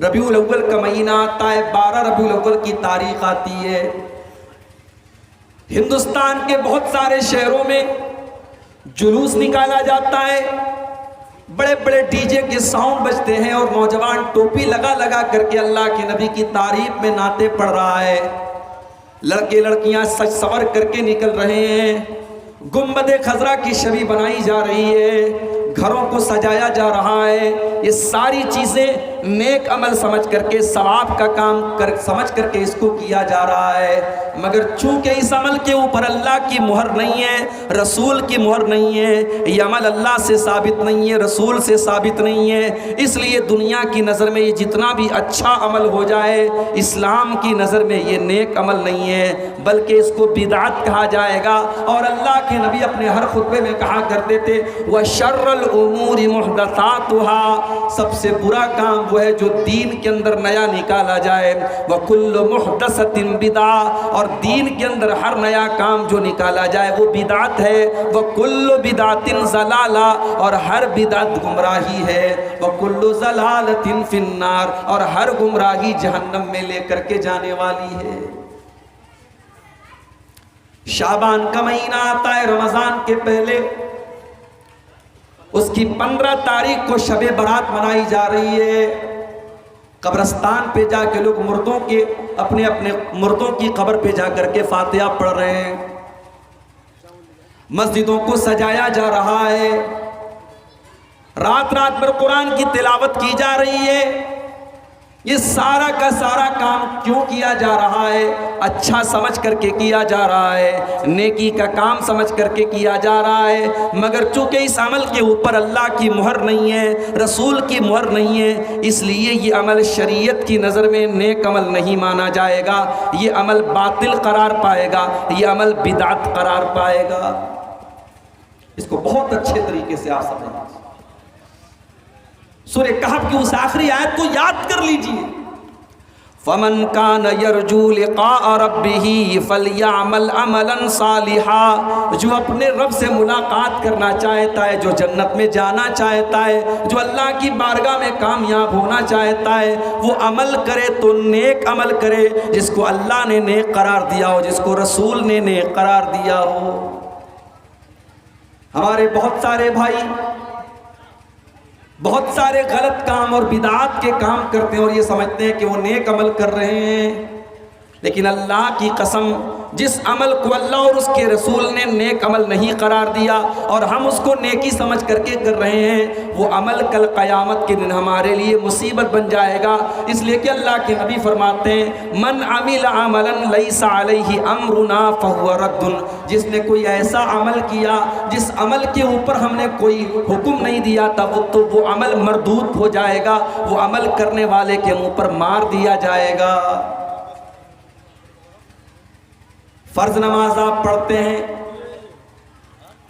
ربیع الاول کا مہینہ آتا ہے، 12 ربیع الاول کی تاریخ آتی ہے، ہندوستان کے بہت سارے شہروں میں جلوس نکالا جاتا ہے، بڑے بڑے ڈی جے کے ساؤنڈ بجتے ہیں اور نوجوان ٹوپی لگا لگا کر کے اللہ کے نبی کی تعریف میں نعتیں پڑھ رہا ہے، لڑکے لڑکیاں سج سور کر کے نکل رہے ہیں، گنبد خضرا کی شبیہ بنائی جا رہی ہے، گھروں کو سجایا جا رہا ہے، یہ ساری چیزیں نیک عمل سمجھ کر کے، ثواب کا کام سمجھ کر کے اس کو کیا جا رہا ہے، مگر چونکہ اس عمل کے اوپر اللہ کی مہر نہیں ہے، رسول کی مہر نہیں ہے، یہ عمل اللہ سے ثابت نہیں ہے، رسول سے ثابت نہیں ہے، اس لیے دنیا کی نظر میں یہ جتنا بھی اچھا عمل ہو جائے، اسلام کی نظر میں یہ نیک عمل نہیں ہے، بلکہ اس کو بدعت کہا جائے گا۔ اور اللہ کے نبی اپنے ہر خطبے میں کہا کرتے تھے وَشَرَّ الْأُمُورِ مُحْدَثَاتُهَا، سب سے برا کام وہ ہے جو دین کے اندر نیا نکالا جائے، وَكُلُّ مُحْدَثَةٍ بِدْعَةٍ، اور دین کے اندر ہر نیا کام جو نکالا جائے وہ بدعت ہے، وَكُلُّ بِدْعَةٍ ضَلَالَةٍ، اور ہر بدعت گمراہی ہے، وَكُلُّ ضَلَالَةٍ فِي النَّارِ، اور ہر گمراہی جہنم میں لے کر کے جانے والی ہے۔ شعبان کا مہینہ آتا ہے رمضان کے پہلے، اس کی 15 تاریخ کو شب برات منائی جا رہی ہے، قبرستان پہ جا کے لوگ مردوں کے اپنے اپنے مردوں کی قبر پہ جا کر کے فاتحہ پڑھ رہے ہیں، مسجدوں کو سجایا جا رہا ہے، رات رات بھر قرآن کی تلاوت کی جا رہی ہے۔ یہ سارا کا سارا کام کیوں کیا جا رہا ہے؟ اچھا سمجھ کر کے کیا جا رہا ہے، نیکی کا کام سمجھ کر کے کیا جا رہا ہے، مگر چونکہ اس عمل کے اوپر اللہ کی مہر نہیں ہے، رسول کی مہر نہیں ہے، اس لیے یہ عمل شریعت کی نظر میں نیک عمل نہیں مانا جائے گا، یہ عمل باطل قرار پائے گا، یہ عمل بدعت قرار پائے گا۔ اس کو بہت اچھے طریقے سے آپ سمجھیں۔ سورہ کہف کی اس آخری آیت کو یاد کر لیجئے، فَمَنْ كَانَ يَرْجُو لِقَاءَ رَبِّهِ فَلْيَعْمَلْ عَمَلًا صَالِحًا، جو اپنے رب سے ملاقات کرنا چاہتا ہے، جو جنت میں جانا چاہتا ہے، جو اللہ کی بارگاہ میں کامیاب ہونا چاہتا ہے، وہ عمل کرے تو نیک عمل کرے، جس کو اللہ نے نیک قرار دیا ہو، جس کو رسول نے نیک قرار دیا ہو۔ ہمارے بہت سارے بھائی بہت سارے غلط کام اور بدعات کے کام کرتے ہیں اور یہ سمجھتے ہیں کہ وہ نیک عمل کر رہے ہیں، لیکن اللہ کی قسم جس عمل کو اللہ اور اس کے رسول نے نیک عمل نہیں قرار دیا اور ہم اس کو نیکی سمجھ کر کے کر رہے ہیں، وہ عمل کل قیامت کے دن ہمارے لیے مصیبت بن جائے گا۔ اس لیے کہ اللہ کے نبی فرماتے ہیں من عمل عملا لیس علیہ امرنا فہو رد، جس نے کوئی ایسا عمل کیا جس عمل کے اوپر ہم نے کوئی حکم نہیں دیا تھا، تو وہ عمل مردود ہو جائے گا، وہ عمل کرنے والے کے منہ پر مار دیا جائے گا۔ فرض نماز آپ پڑھتے ہیں،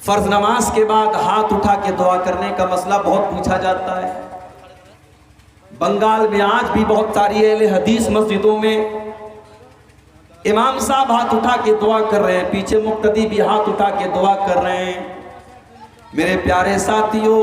فرض نماز کے بعد ہاتھ اٹھا کے دعا کرنے کا مسئلہ بہت پوچھا جاتا ہے۔ بنگال میں آج بھی بہت ساری اہل حدیث مسجدوں میں امام صاحب ہاتھ اٹھا کے دعا کر رہے ہیں، پیچھے مقتدی بھی ہاتھ اٹھا کے دعا کر رہے ہیں۔ میرے پیارے ساتھیوں،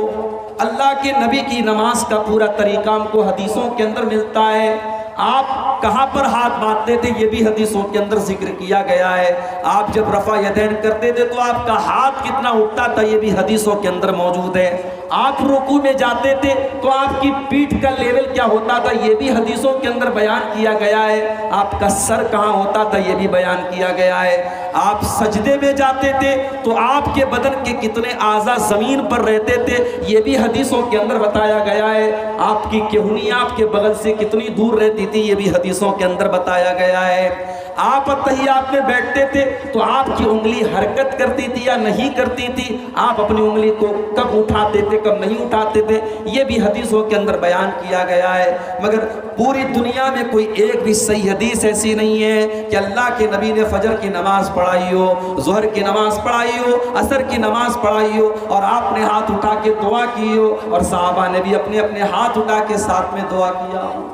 اللہ کے نبی کی نماز کا پورا طریقہ ہم کو حدیثوں کے اندر ملتا ہے۔ آپ کہاں پر ہاتھ باندھتے تھے یہ بھی حدیثوں کے اندر ذکر کیا گیا ہے۔ آپ جب رفع یدین کرتے تھے تو آپ کا ہاتھ کتنا اٹھتا تھا یہ بھی حدیثوں کے اندر موجود ہے۔ آپ رکوع میں جاتے تھے تو آپ کی پیٹھ کا لیول کیا ہوتا تھا یہ بھی حدیثوں کے اندر بیان کیا گیا ہے۔ آپ کا سر کہاں ہوتا تھا یہ بھی بیان کیا گیا ہے۔ آپ سجدے میں جاتے تھے تو آپ کے بدن کے کتنے اعضاء زمین پر رہتے تھے یہ بھی حدیثوں کے اندر بتایا گیا ہے۔ آپ کی کہنی آپ کے بغل سے کتنی دور رہتی تھی یہ بھی حدیثوں کے اندر بتایا گیا ہے۔ آپ اتحیات میں بیٹھتے تھے تو آپ کی انگلی حرکت کرتی تھی یا نہیں کرتی تھی، آپ اپنی انگلی کو کب اٹھاتے تھے کب نہیں اٹھاتے تھے یہ بھی حدیثوں کے اندر بیان کیا گیا ہے۔ مگر پوری دنیا میں کوئی ایک بھی صحیح حدیث ایسی نہیں ہے کہ اللہ کے نبی نے فجر کی نماز پڑھائی ہو، ظہر کی نماز پڑھائی ہو، عصر کی نماز پڑھائی ہو اور آپ نے ہاتھ اٹھا کے دعا کی ہو اور صحابہ نے بھی اپنے اپنے ہاتھ اٹھا کے ساتھ میں دعا کیا ہو۔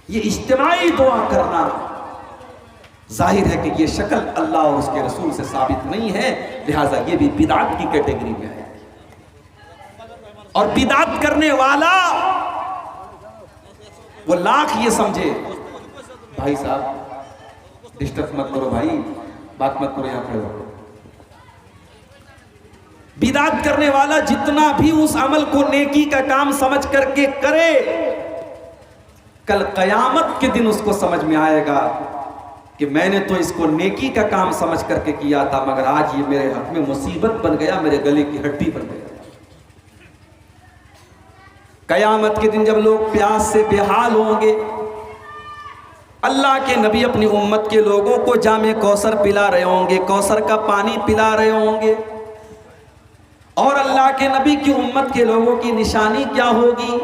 یہ اجتماعی دعا کرنا ظاہر ہے کہ یہ شکل اللہ اور اس کے رسول سے ثابت نہیں ہے، لہٰذا یہ بھی بدعت کی کیٹیگری میں ہے۔ اور بدعت کرنے والا وہ لاکھ یہ سمجھے بھائی صاحب ڈسٹرب مت کرو بھائی، بات مت کرو، یہاں کھڑے ہو۔ بدعت کرنے والا جتنا بھی اس عمل کو نیکی کا کام سمجھ کر کے کرے، کل قیامت کے دن اس کو سمجھ میں آئے گا کہ میں نے تو اس کو نیکی کا کام سمجھ کر کے کیا تھا، مگر آج یہ میرے حق میں مصیبت بن گیا، میرے گلے کی ہڈی بن گیا۔ قیامت کے دن جب لوگ پیاس سے بے حال ہوں گے، اللہ کے نبی اپنی امت کے لوگوں کو جام کوثر پلا رہے ہوں گے، کوثر کا پانی پلا رہے ہوں گے، اور اللہ کے نبی کی امت کے لوگوں کی نشانی کیا ہوگی؟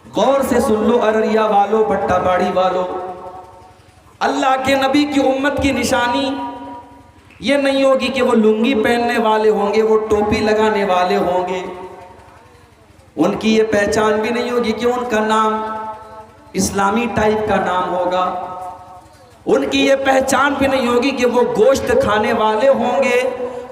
غور سے سن لو ارریا والو، بھٹا باڑی والو، اللہ کے نبی کی امت کی نشانی یہ نہیں ہوگی کہ وہ لنگی پہننے والے ہوں گے، وہ ٹوپی لگانے والے ہوں گے، ان کی یہ پہچان بھی نہیں ہوگی کہ ان کا نام اسلامی ٹائپ کا نام ہوگا، ان کی یہ پہچان بھی نہیں ہوگی کہ وہ گوشت کھانے والے ہوں گے،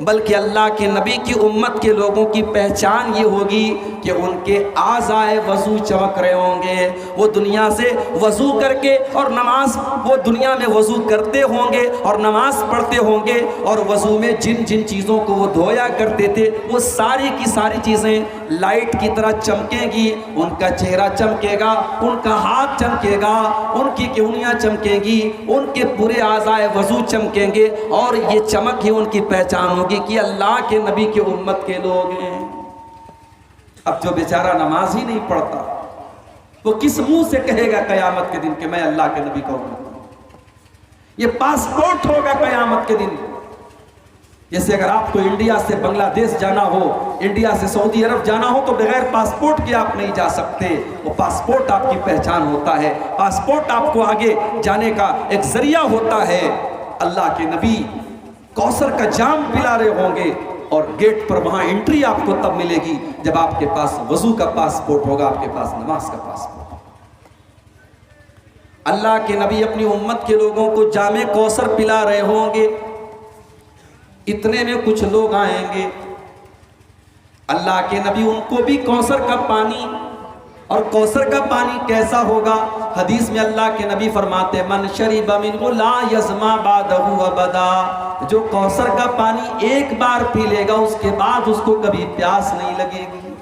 بلکہ اللہ کے نبی کی امت کے لوگوں کی پہچان یہ ہوگی کہ ان کے اعضائے وضو چمک رہے ہوں گے، وہ دنیا سے وضو کر کے اور نماز، وہ دنیا میں وضو کرتے ہوں گے اور نماز پڑھتے ہوں گے، اور وضو میں جن جن چیزوں کو وہ دھویا کرتے تھے وہ ساری کی ساری چیزیں لائٹ کی طرح چمکیں گی، ان کا چہرہ چمکے گا، ان کا ہاتھ چمکے گا، ان کی کہنیاں چمکیں گی، ان کے پورے اعضائے وضو چمکیں گے، اور یہ چمک ہی ان کی پہچان ہوگی کہ اللہ کے نبی کی امت کے لوگ ہیں۔ اب جو بیچارہ نماز ہی نہیں پڑھتا وہ کس منہ سے کہے گا قیامت کے دن کہ میں اللہ کے نبی کا امت ہوں؟ یہ پاسپورٹ ہوگا قیامت کے دن۔ جیسے اگر آپ کو انڈیا سے بنگلہ دیش جانا ہو، انڈیا سے سعودی عرب جانا ہو تو بغیر پاسپورٹ کے آپ نہیں جا سکتے، وہ پاسپورٹ آپ کی پہچان ہوتا ہے، پاسپورٹ آپ کو آگے جانے کا ایک ذریعہ ہوتا ہے۔ اللہ کے نبی کوثر کا جام پلا رہے ہوں گے، اور گیٹ پر وہاں انٹری آپ کو تب ملے گی جب آپ کے پاس وضو کا پاسپورٹ ہوگا، آپ کے پاس نماز کا پاسپورٹ۔ اللہ کے نبی اپنی امت کے لوگوں کو جام کوثر پلا رہے ہوں گے، اتنے میں کچھ لوگ آئیں گے، اللہ کے نبی ان کو بھی کوثر کا پانی، اور کوثر کا پانی کیسا ہوگا؟ حدیث میں اللہ کے نبی فرماتے من شرب منہ لا یظما بعدہ ابدا، جو کوثر کا پانی ایک بار پی لے گا اس کے بعد اس کو کبھی پیاس نہیں لگے گی۔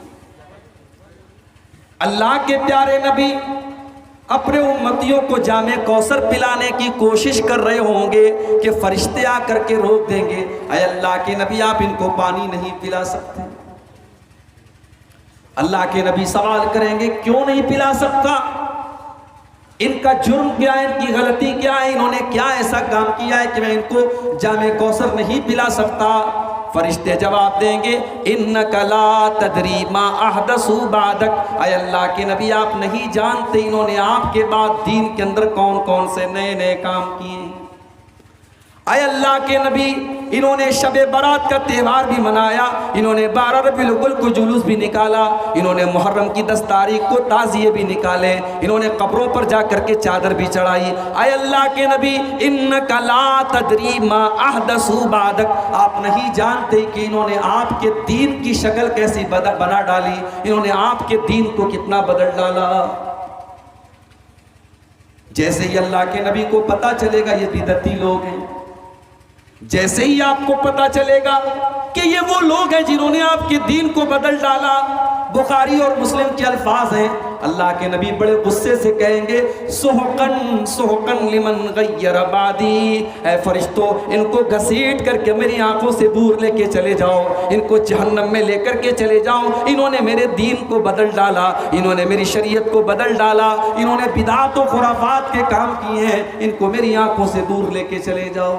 اللہ کے پیارے نبی اپنے امتیوں کو جام کوثر پلانے کی کوشش کر رہے ہوں گے کہ فرشتے آ کر کے روک دیں گے، اے اللہ کے نبی آپ ان کو پانی نہیں پلا سکتے۔ اللہ کے نبی سوال کریں گے کیوں نہیں پلا سکتا؟ ان کا جرم کیا ہے، ان کی غلطی کیا ہے، انہوں نے کیا ایسا کام کیا ہے کہ میں ان کو جام کوثر نہیں پلا سکتا؟ فرشتے جواب دیں گے انک لا تدری ما احدثوا بعدک، اے اللہ کے نبی آپ نہیں جانتے انہوں نے آپ کے بعد دین کے اندر کون کون سے نئے نئے کام کیے۔ اے اللہ کے نبی انہوں نے شب برات کا تہوار بھی منایا، انہوں نے 12 ربیع الاول کو جلوس بھی نکالا، انہوں نے محرم کی 10 تاریخ کو تعزیے بھی نکالے، انہوں نے قبروں پر جا کر کے چادر بھی چڑھائی۔ اے اللہ کے نبی انک لا تدری ما احدثوا بعدک، آپ نہیں جانتے کہ انہوں نے آپ کے دین کی شکل کیسی بنا ڈالی، انہوں نے آپ کے دین کو کتنا بدل ڈالا۔ جیسے ہی اللہ کے نبی کو پتا چلے گا یہ بدعتی لوگ ہیں، جیسے ہی آپ کو پتا چلے گا کہ یہ وہ لوگ ہیں جنہوں نے آپ کے دین کو بدل ڈالا، بخاری اور مسلم کے الفاظ ہیں، اللہ کے نبی بڑے غصے سے کہیں گے سحقن سحقن لمن غیر بعدی، اے فرشتوں ان کو گھسیٹ کر کے میری آنکھوں سے دور لے کے چلے جاؤ، ان کو جہنم میں لے کر کے چلے جاؤ، انہوں نے میرے دین کو بدل ڈالا، انہوں نے میری شریعت کو بدل ڈالا، انہوں نے بدعات و خرافات کے کام کیے ہیں، ان کو میری آنکھوں سے دور لے کے چلے جاؤ۔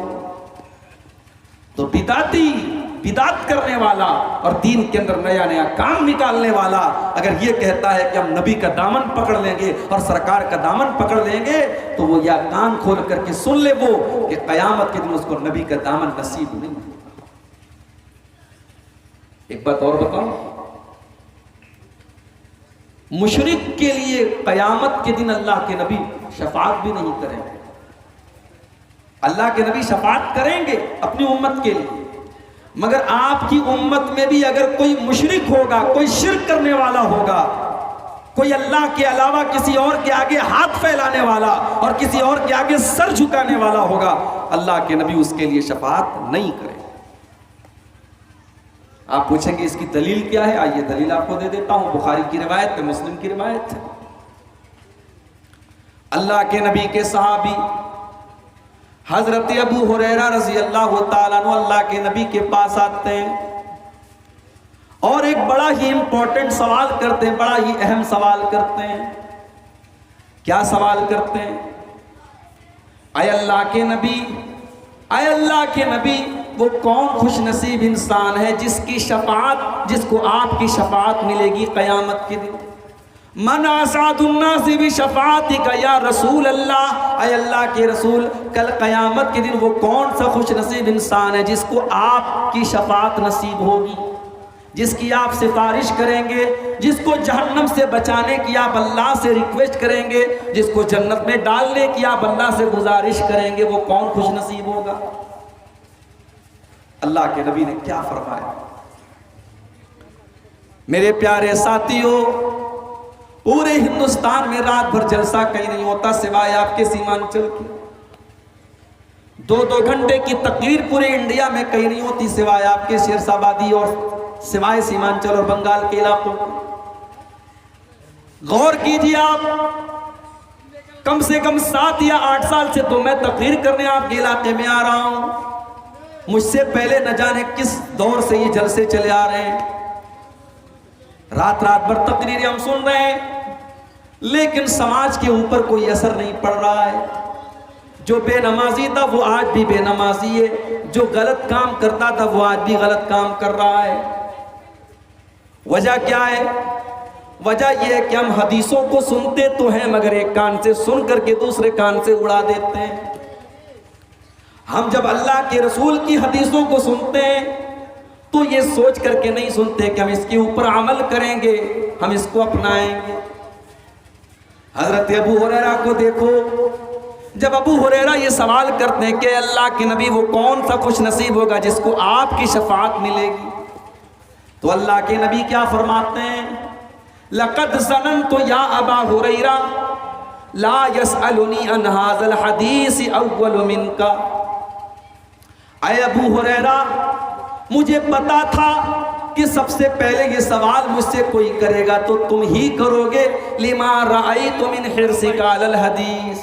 تو بدعت کرنے والا اور دین کے اندر نیا نیا کام نکالنے والا اگر یہ کہتا ہے کہ ہم نبی کا دامن پکڑ لیں گے اور سرکار کا دامن پکڑ لیں گے تو وہ یا کان کھول کر کے سن لے وہ کہ قیامت کے دن اس کو نبی کا دامن نصیب نہیں ہوگا۔ ایک بات اور بتاؤں، مشرک کے لیے قیامت کے دن اللہ کے نبی شفاعت بھی نہیں کریں گے۔ اللہ کے نبی شفاعت کریں گے اپنی امت کے لیے، مگر آپ کی امت میں بھی اگر کوئی مشرک ہوگا، کوئی شرک کرنے والا ہوگا کوئی اللہ کے علاوہ کسی اور کے آگے ہاتھ پھیلانے والا اور کسی اور کے آگے سر جھکانے والا ہوگا، اللہ کے نبی اس کے لیے شفاعت نہیں کرے۔ آپ پوچھیں گے اس کی دلیل کیا ہے؟ آئیے دلیل آپ کو دے دیتا ہوں، بخاری کی روایت ہے، مسلم کی روایت ہے۔ اللہ کے نبی کے صحابی حضرت ابو ہریرہ رضی اللہ تعالیٰ عنہ اللہ کے نبی کے پاس آتے ہیں اور ایک بڑا ہی امپورٹنٹ سوال کرتے ہیں، بڑا ہی اہم سوال کرتے ہیں۔ کیا سوال کرتے ہیں؟ اے اللہ کے نبی، اے اللہ کے نبی، وہ کون خوش نصیب انسان ہے جس کی شفاعت، جس کو آپ کی شفاعت ملے گی قیامت کے دن؟ من اسعد الناس بشفاعتک یا رسول اللہ، اے اللہ کے رسول، کل قیامت کے دن وہ کون سا خوش نصیب انسان ہے جس کو آپ کی شفاعت نصیب ہوگی، جس کی آپ سفارش کریں گے، جس کو جہنم سے بچانے کی آپ اللہ سے ریکویسٹ کریں گے، جس کو جنت میں ڈالنے کی آپ اللہ سے گزارش کریں گے، وہ کون خوش نصیب ہوگا؟ اللہ کے نبی نے کیا فرمایا؟ میرے پیارے ساتھیوں، پورے ہندوستان میں رات بھر جلسہ کہیں نہیں ہوتا سوائے آپ کے سیمانچل کی، 2 گھنٹے کی تقریر پورے انڈیا میں کہیں نہیں ہوتی سوائے آپ کے شیرس آبادی اور سوائے سیمانچل اور بنگال کے علاقوں۔ غور کیجئے، آپ کم سے کم 7 یا 8 سال سے تو میں تقریر کرنے آپ کے علاقے میں آ رہا ہوں، مجھ سے پہلے نہ جانے کس دور سے یہ جلسے چلے آ رہے ہیں، رات بھر تقریریں ہم سن رہے ہیں، لیکن سماج کے اوپر کوئی اثر نہیں پڑ رہا ہے۔ جو بے نمازی تھا وہ آج بھی بے نمازی ہے، جو غلط کام کرتا تھا وہ آج بھی غلط کام کر رہا ہے۔ وجہ کیا ہے؟ وجہ یہ ہے کہ ہم حدیثوں کو سنتے تو ہیں مگر ایک کان سے سن کر کے دوسرے کان سے اڑا دیتے ہیں۔ ہم جب اللہ کے رسول کی حدیثوں کو سنتے ہیں تو یہ سوچ کر کے نہیں سنتے کہ ہم اس کے اوپر عمل کریں گے، ہم اس کو اپنائیں گے۔ حضرت ابو ہریرہ کو دیکھو، جب ابو ہریرہ یہ سوال کرتے ہیں کہ اللہ کے نبی وہ کون سا خوش نصیب ہوگا جس کو آپ کی شفاعت ملے گی، تو اللہ کے نبی کیا فرماتے ہیں؟ لَقَدْ ظَنَنْتُ يَا أَبَا هُرَيْرَةَ لَا يَسْأَلُنِي عَنْ هَذَا الْحَدِيثِ أَوَّلُ مِنْكَ۔ اے ابو ہریرہ، مجھے پتا تھا کہ سب سے پہلے یہ سوال مجھ سے کوئی کرے گا تو تم ہی کرو گے، لِمَا رَأَيْتُ مِنْ حِرْصِكَ عَلَى الْحَدِيثِ۔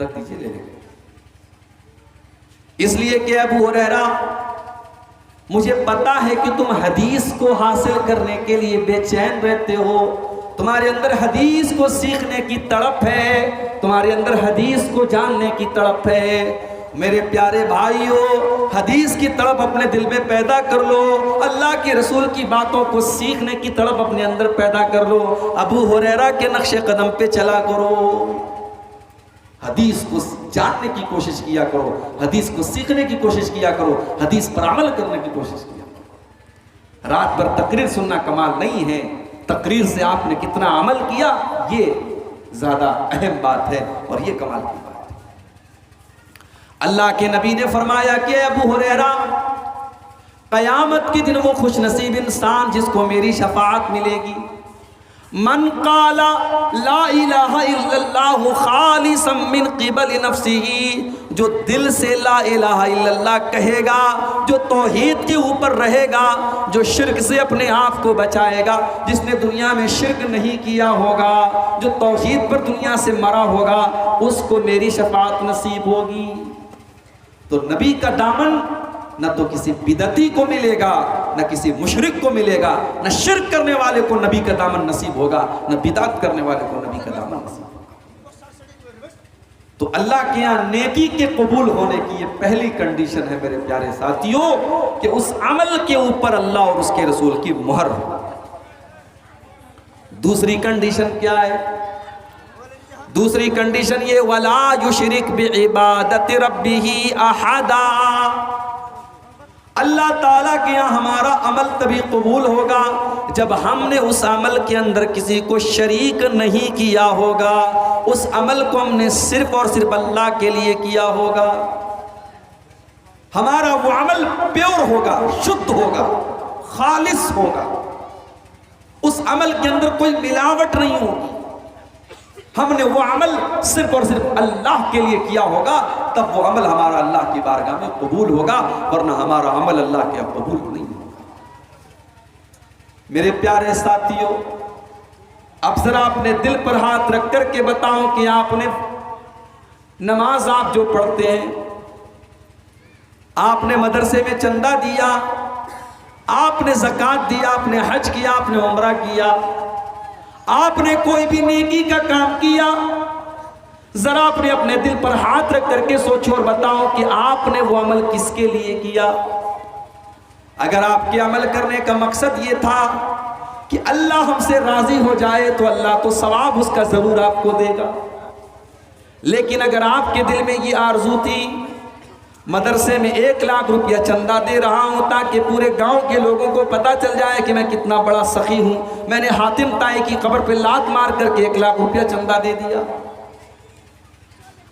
رکھ دیجئے، لے لیں۔ اس لیے کہ ابو ہریرہ، مجھے پتا ہے کہ تم حدیث کو حاصل کرنے کے لیے بے چین رہتے ہو، تمہارے اندر حدیث کو سیکھنے کی تڑپ ہے، تمہارے اندر حدیث کو جاننے کی تڑپ ہے۔ میرے پیارے بھائیو، حدیث کی تڑپ اپنے دل میں پیدا کر لو، اللہ کے رسول کی باتوں کو سیکھنے کی تڑپ اپنے اندر پیدا کر لو، ابو ہریرہ کے نقش قدم پہ چلا کرو، حدیث کو جاننے کی کوشش کیا کرو، حدیث کو سیکھنے کی کوشش کیا کرو، حدیث پر عمل کرنے کی کوشش کیا کرو۔ رات بھر تقریر سننا کمال نہیں ہے، تقریر سے آپ نے کتنا عمل کیا یہ زیادہ اہم بات ہے اور یہ کمال کی بات ہے۔ اللہ کے نبی نے فرمایا کہ ابو ہریرہ، قیامت کے دن وہ خوش نصیب انسان جس کو میری شفاعت ملے گی، من قال لا الہ الا اللہ خالصا من قبل نفسہ، جو دل سے لا الہ الا اللہ کہے گا، جو توحید کے اوپر رہے گا، جو شرک سے اپنے آپ کو بچائے گا، جس نے دنیا میں شرک نہیں کیا ہوگا، جو توحید پر دنیا سے مرا ہوگا، اس کو میری شفاعت نصیب ہوگی۔ تو نبی کا دامن نہ تو کسی بدعتی کو ملے گا، نہ کسی مشرک کو ملے گا، نہ شرک کرنے والے کو نبی کا دامن نصیب ہوگا، نہ بدعت کرنے والے کو نبی کا دامن نصیب ہوگا۔ تو اللہ کے یہاں نیکی کے قبول ہونے کی یہ پہلی کنڈیشن ہے میرے پیارے ساتھیوں، کہ اس عمل کے اوپر اللہ اور اس کے رسول کی مہر ہو۔ دوسری کنڈیشن کیا ہے؟ دوسری کنڈیشن یہ، وَلَا يُشْرِكْ بِعِبَادَةِ رَبِّهِ أَحَدًا۔ اللہ تعالیٰ کے یہاں ہمارا عمل تبھی قبول ہوگا جب ہم نے اس عمل کے اندر کسی کو شریک نہیں کیا ہوگا، اس عمل کو ہم نے صرف اور صرف اللہ کے لیے کیا ہوگا، ہمارا وہ عمل پیور ہوگا، شدھ ہوگا، خالص ہوگا، اس عمل کے اندر کوئی ملاوٹ نہیں ہوگی، ہم نے وہ عمل صرف اور صرف اللہ کے لیے کیا ہوگا، تب وہ عمل ہمارا اللہ کی بارگاہ میں قبول ہوگا، ورنہ ہمارا عمل اللہ کے قبول نہیں ہوگا۔ میرے پیارے ساتھیوں، اب ذرا اپنے دل پر ہاتھ رکھ کر کے بتاؤ کہ آپ نے نماز آپ جو پڑھتے ہیں، آپ نے مدرسے میں چندہ دیا، آپ نے زکوٰۃ دیا، آپ نے حج کیا، آپ نے عمرہ کیا، آپ نے کوئی بھی نیکی کا کام کیا، ذرا اپنے دل پر ہاتھ رکھ کر کے سوچو اور بتاؤ کہ آپ نے وہ عمل کس کے لیے کیا۔ اگر آپ کے عمل کرنے کا مقصد یہ تھا کہ اللہ ہم سے راضی ہو جائے تو اللہ تو ثواب اس کا ضرور آپ کو دے گا، لیکن اگر آپ کے دل میں یہ آرزو تھی مدرسے میں 1 لاکھ روپیہ چندہ دے رہا ہوں تاکہ پورے گاؤں کے لوگوں کو پتہ چل جائے کہ میں کتنا بڑا سخی ہوں، میں نے حاتم طائی کی قبر پہ لات مار کر کے 1 لاکھ روپیہ چندہ دے دیا۔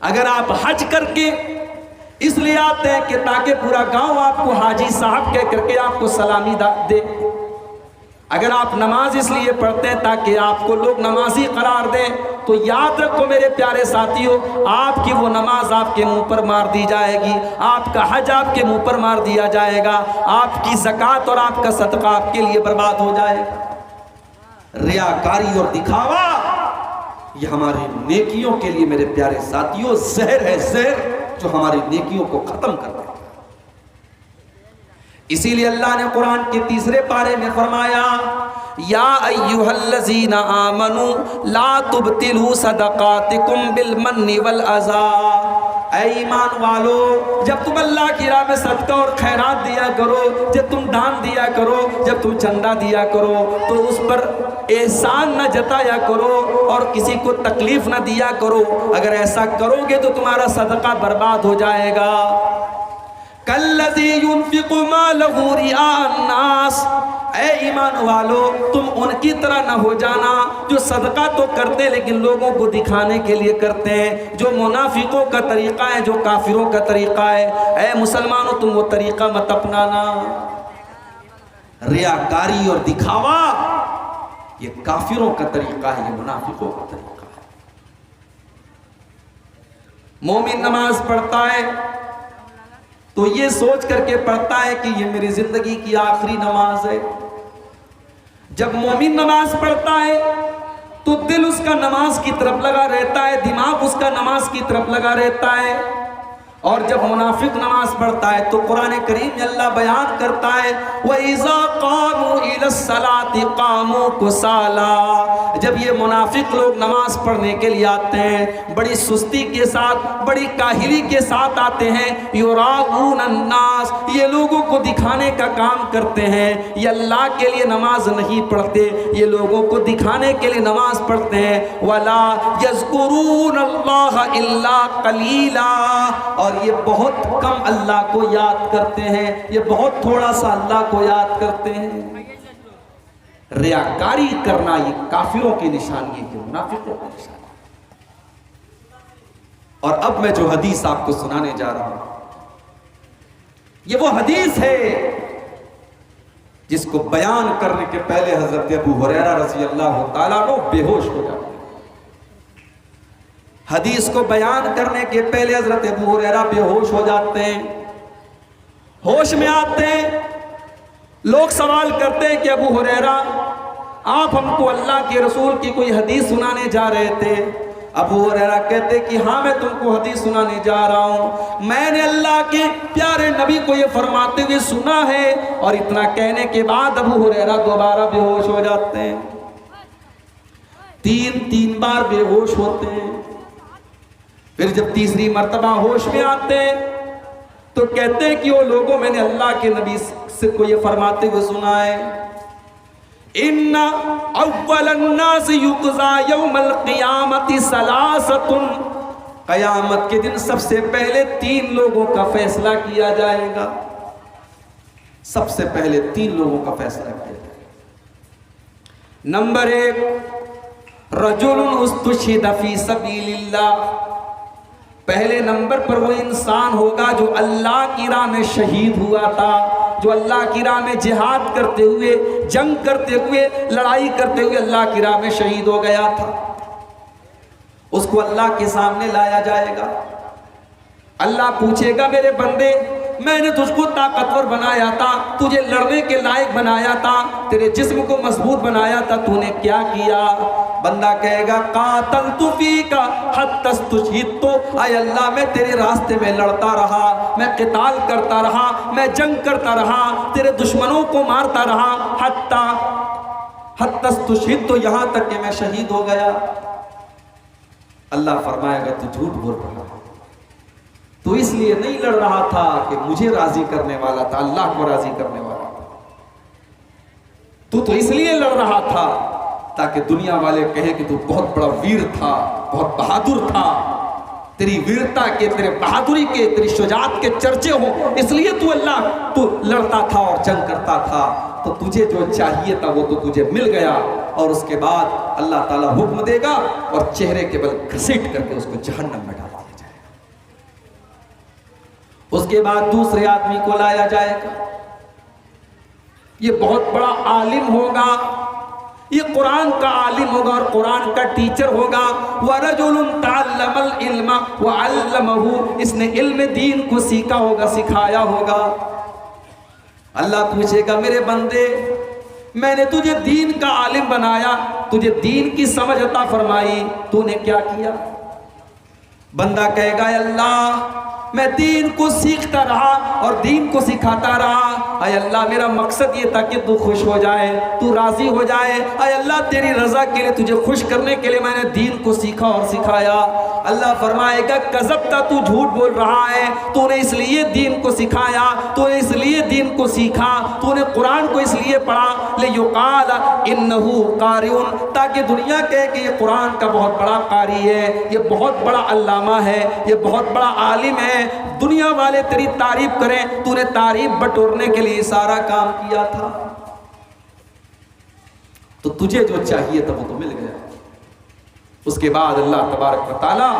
اگر آپ حج کر کے اس لیے آتے ہیں کہ تاکہ پورا گاؤں آپ کو حاجی صاحب کہہ کر کے آپ کو سلامی دے، اگر آپ نماز اس لیے پڑھتے ہیں تاکہ آپ کو لوگ نمازی قرار دیں، تو یاد رکھو میرے پیارے ساتھیوں، آپ کی وہ نماز آپ کے منہ پر مار دی جائے گی، آپ کا حج آپ کے منہ پر مار دیا جائے گا، آپ کی زکوٰۃ اور آپ کا صدقہ آپ کے لیے برباد ہو جائے گا۔ ریاکاری اور دکھاوا یہ ہماری نیکیوں کے لیے میرے پیارے ساتھیوں زہر ہے، زہر جو ہماری نیکیوں کو ختم کر دیتا ہے۔ اسی لیے اللہ نے قرآن کے 3 پارے میں فرمایا، یا ایھا الذین آمنوا لا تبطلوا صدقاتکم بالمن والاذی، اے ایمان والو جب تم اللہ کی راہ میں صدقہ اور خیرات دیا کرو، جب تم دان دیا کرو، جب تم چندہ دیا کرو، تو اس پر احسان نہ جتایا کرو اور کسی کو تکلیف نہ دیا کرو، اگر ایسا کرو گے تو تمہارا صدقہ برباد ہو جائے گا۔ کالذی ينفق مالہ رئاء الناس، اے ایمان والو تم ان کی طرح نہ ہو جانا جو صدقہ تو کرتے لیکن لوگوں کو دکھانے کے لیے کرتے ہیں، جو منافقوں کا طریقہ ہے، جو کافروں کا طریقہ ہے۔ اے مسلمانوں تم وہ طریقہ مت اپنانا۔ ریاکاری اور دکھاوا یہ کافروں کا طریقہ ہے، یہ منافقوں کا طریقہ ہے۔ مومن نماز پڑھتا ہے تو یہ سوچ کر کے پڑھتا ہے کہ یہ میری زندگی کی آخری نماز ہے۔ جب مومن نماز پڑھتا ہے تو دل اس کا نماز کی طرف لگا رہتا ہے، دماغ اس کا نماز کی طرف لگا رہتا ہے۔ اور جب منافق نماز پڑھتا ہے تو قرآن کریم میں اللہ بیان کرتا ہے وَإِذَا قَامُوا إِلَى الصَّلَاةِ قَامُوا كُسَالَىٰ، جب یہ منافق لوگ نماز پڑھنے کے لیے آتے ہیں بڑی سستی کے ساتھ، بڑی کاہلی کے ساتھ آتے ہیں، يُرَاءُونَ النَّاسَ، یہ لوگوں کو دکھانے کا کام کرتے ہیں، یہ اللہ کے لیے نماز نہیں پڑھتے، یہ لوگوں کو دکھانے کے لیے نماز پڑھتے ہیں۔ وَلَا يَذْكُرُونَ اللَّهَ إِلَّا قَلِيلًا، اور یہ بہت کم اللہ کو یاد کرتے ہیں، یہ بہت تھوڑا سا اللہ کو یاد کرتے ہیں۔ ریاکاری کرنا یہ کافروں کی نشانی ہے، یہ منافقوں کی نشانی ہے۔ اور اب میں جو حدیث آپ کو سنانے جا رہا ہوں یہ وہ حدیث ہے جس کو بیان کرنے کے پہلے حضرت ابو ہریرہ رضی اللہ تعالیٰ عنہ بے ہوش ہو جاتے ہیں۔ حدیث کو بیان کرنے کے پہلے حضرت ابو ہریرہ بے ہوش ہو جاتے ہیں، ہوش میں آتے ہیں۔ لوگ سوال کرتے ہیں کہ ابو ہریرہ آپ ہم کو اللہ کے رسول کی کوئی حدیث سنانے جا رہے تھے؟ ابو ہریرہ کہتے کہ ہاں میں تم کو حدیث سنانے جا رہا ہوں، میں نے اللہ کے پیارے نبی کو یہ فرماتے ہوئے سنا ہے۔ اور اتنا کہنے کے بعد ابو ہریرہ دوبارہ بے ہوش ہو جاتے ہیں، تین بار بے ہوش ہوتے ہیں۔ پھر جب تیسری مرتبہ ہوش میں آتے ہیں تو کہتے ہیں کہ وہ لوگوں میں نے اللہ کے نبی سے کو یہ فرماتے ہوئے سنا ہے ان اول الناس یقضى یوم القیامت ثلاثۃ، قیامت کے دن سب سے پہلے 3 لوگوں کا فیصلہ کیا جائے گا، سب سے پہلے 3 لوگوں کا فیصلہ کیا جائے گا۔ نمبر 1 رجل استشہد فی سبیل اللہ، پہلے نمبر پر وہ انسان ہوگا جو اللہ کی راہ میں شہید ہوا تھا، جو اللہ کی راہ میں جہاد کرتے ہوئے، جنگ کرتے ہوئے، لڑائی کرتے ہوئے اللہ کی راہ میں شہید ہو گیا تھا، اس کو اللہ کے سامنے لایا جائے گا۔ اللہ پوچھے گا میرے بندے، میں نے تجھ کو طاقتور بنایا تھا، تجھے لڑنے کے لائق بنایا تھا، تیرے جسم کو مضبوط بنایا تھا، تو نے کیا کیا؟ بندہ کہے گا قاتلت فیک حتی استشہدت، اے اللہ میں تیرے راستے میں لڑتا رہا، میں قتال کرتا رہا، میں جنگ کرتا رہا، تیرے دشمنوں کو مارتا رہا، حتی استشہدت، یہاں تک کہ میں شہید ہو گیا۔ اللہ فرمائے گا تو جھوٹ بول رہا ہے، تو اس لیے نہیں لڑ رہا تھا کہ مجھے راضی کرنے والا تھا، اللہ کو راضی کرنے والا تھا، تو اس لیے لڑ رہا تھا تاکہ دنیا والے کہیں کہ تو بہت بڑا ویر تھا، بہت بہادر تھا، تیری ویرتا کے، تیرے بہادری کے، تیری شجاعت کے چرچے ہوں، اس لیے تو لڑتا تھا اور جنگ کرتا تھا، تو تجھے جو چاہیے تھا وہ تو تجھے مل گیا۔ اور اس کے بعد اللہ تعالیٰ حکم دے گا اور چہرے کے بل گھسیٹ کر کے اس کو جہنم میں ڈال دیا جائے گا۔ اس کے بعد دوسرے آدمی کو لایا جائے گا، یہ بہت بڑا عالم ہوگا، یہ قرآن کا عالم ہوگا اور قرآن کا ٹیچر ہوگا۔ وَرَجُلٌ تَعَلَّمَ الْعِلْمَ وَعَلَّمَهُ، اس نے علم دین کو سیکھا ہوگا، سکھایا ہوگا۔ اللہ پوچھے گا میرے بندے، میں نے تجھے دین کا عالم بنایا، تجھے دین کی سمجھ عطا فرمائی، تو نے کیا کیا؟ بندہ کہے گا اے اللہ میں دین کو سیکھتا رہا اور دین کو سکھاتا رہا، اے اللہ میرا مقصد یہ تھا کہ تو خوش ہو جائے، تو راضی ہو جائے، اے اللہ تیری رضا کے لیے، تجھے خوش کرنے کے لیے میں نے دین کو سیکھا اور سکھایا۔ اللہ فرمائے گا کذبتا، تو جھوٹ بول رہا ہے، تو نے اس لیے دین کو سکھایا، تو نے اس لیے دین کو سیکھا، تو نے قرآن کو اس لیے پڑھا لیقال انہو قارئ، تاکہ دنیا کہے کہ یہ قرآن کا بہت بڑا قاری ہے، یہ بہت بڑا علامہ ہے، یہ بہت بڑا عالم ہے، دنیا والے تیری تعریف کریں، تو نے تعریف بٹورنے کے لیے سارا کام کیا تھا، تو تجھے جو چاہیے تھا وہ تو مل گیا۔ اس کے بعد اللہ تبارک و تعالیٰ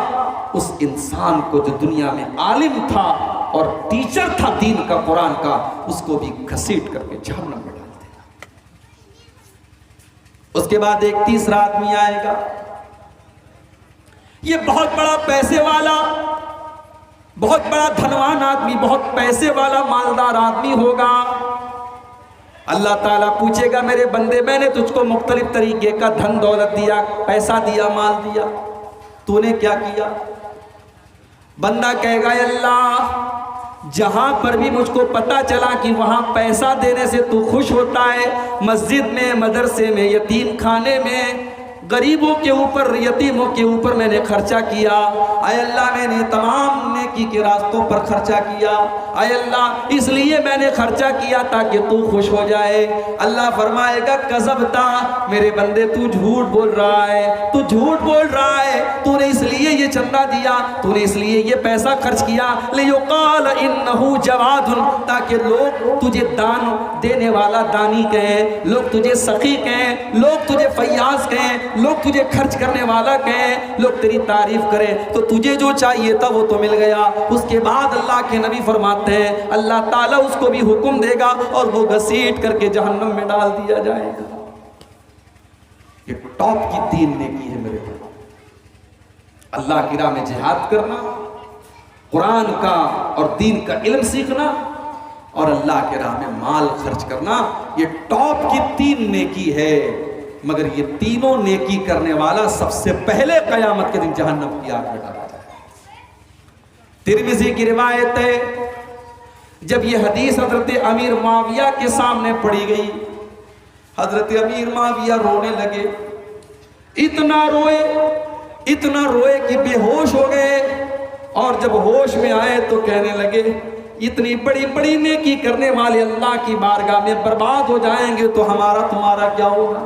اس انسان کو جو دنیا میں عالم تھا اور ٹیچر تھا دین کا، قرآن کا، اس کو بھی گھسیٹ کر کے جہنم میں ڈال دے گا۔ اس کے بعد ایک تیسرا آدمی آئے گا، یہ بہت بڑا پیسے والا، بہت بڑا دھنوان آدمی، بہت پیسے والا مالدار آدمی ہوگا۔ اللہ تعالیٰ پوچھے گا میرے بندے، میں نے تجھ کو مختلف طریقے کا دھن دولت دیا، پیسہ دیا، مال دیا، تو نے کیا کیا؟ بندہ کہے گا اے اللہ جہاں پر بھی مجھ کو پتا چلا کہ وہاں پیسہ دینے سے تو خوش ہوتا ہے، مسجد میں، مدرسے میں، یتیم خانے میں، غریبوں کے اوپر، یتیموں کے اوپر میں نے خرچہ کیا، اے اللہ میں نے تمام نیکی کے راستوں پر خرچہ کیا، اے اللہ اس لیے میں نے خرچہ کیا تاکہ تو خوش ہو جائے۔ اللہ فرمائے گا کذبتا، میرے بندے تو جھوٹ بول رہا ہے، تو جھوٹ بول رہا ہے، تو نے اس لیے یہ چندہ دیا، تو نے اس لیے یہ پیسہ خرچ کیا، لیقال انہو جواد، تاکہ لوگ تجھے دان دینے والا دانی کہیں، لوگ تجھے سخی کہیں، لوگ تجھے فیاض کہیں، لوگ تجھے خرچ کرنے والا کہیں، لوگ تیری تعریف کریں، تو تجھے جو چاہیے تھا وہ تو مل گیا۔ اس کے بعد اللہ کے نبی فرماتے ہیں اللہ تعالیٰ اس کو بھی حکم دے گا اور وہ گھسیٹ کر کے جہنم میں ڈال دیا جائے گا۔ یہ ٹاپ کی تین نیکی ہے میرے بھائی، اللہ کی راہ میں جہاد کرنا، قرآن کا اور دین کا علم سیکھنا، اور اللہ کے راہ میں مال خرچ کرنا، یہ ٹاپ کی تین نیکی ہے۔ مگر یہ تینوں نیکی کرنے والا سب سے پہلے قیامت کے دن جہنم کی آگ میں ڈالا جائے۔ ترمذی کی روایت ہے، جب یہ حدیث حضرت امیر معاویہ کے سامنے پڑھی گئی، حضرت امیر معاویہ رونے لگے، اتنا روئے کہ بے ہوش ہو گئے، اور جب ہوش میں آئے تو کہنے لگے اتنی بڑی بڑی نیکی کرنے والے اللہ کی بارگاہ میں برباد ہو جائیں گے تو ہمارا تمہارا کیا ہوگا؟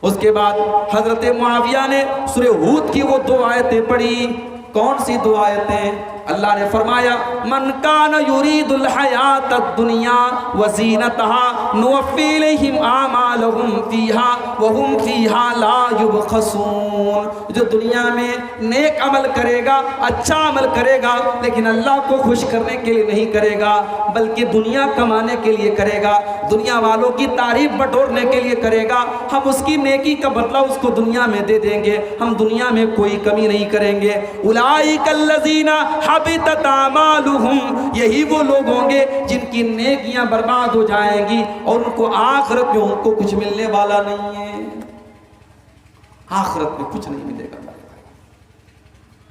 اس کے بعد حضرت معاویہ نے سورہ ہود کی وہ دو آیتیں پڑھی۔ کون سی دو آیتیں؟ اللہ نے فرمایا من کان یرید الحیات الدنیا وزینتها نوفی الیہم اعمالہم فیہا وہم فیہا لا یبخسون. جو دنیا میں نیک عمل کرے گا، اچھا عمل کرے گا، لیکن اللہ کو خوش کرنے کے لیے نہیں کرے گا بلکہ دنیا کمانے کے لیے کرے گا، دنیا والوں کی تعریف بٹورنے کے لیے کرے گا، ہم اس کی نیکی کا بدلہ اس کو دنیا میں دے دیں گے، ہم دنیا میں کوئی کمی نہیں کریں گے. اولئک الذین حبطت اعمالہم، یہی وہ لوگ ہوں گے جن کی نیکیاں برباد ہو جائیں گی اور ان کو آخرت میں ان کو کچھ ملنے والا نہیں ہے. آخرت میں کچھ نہیں ملے گا.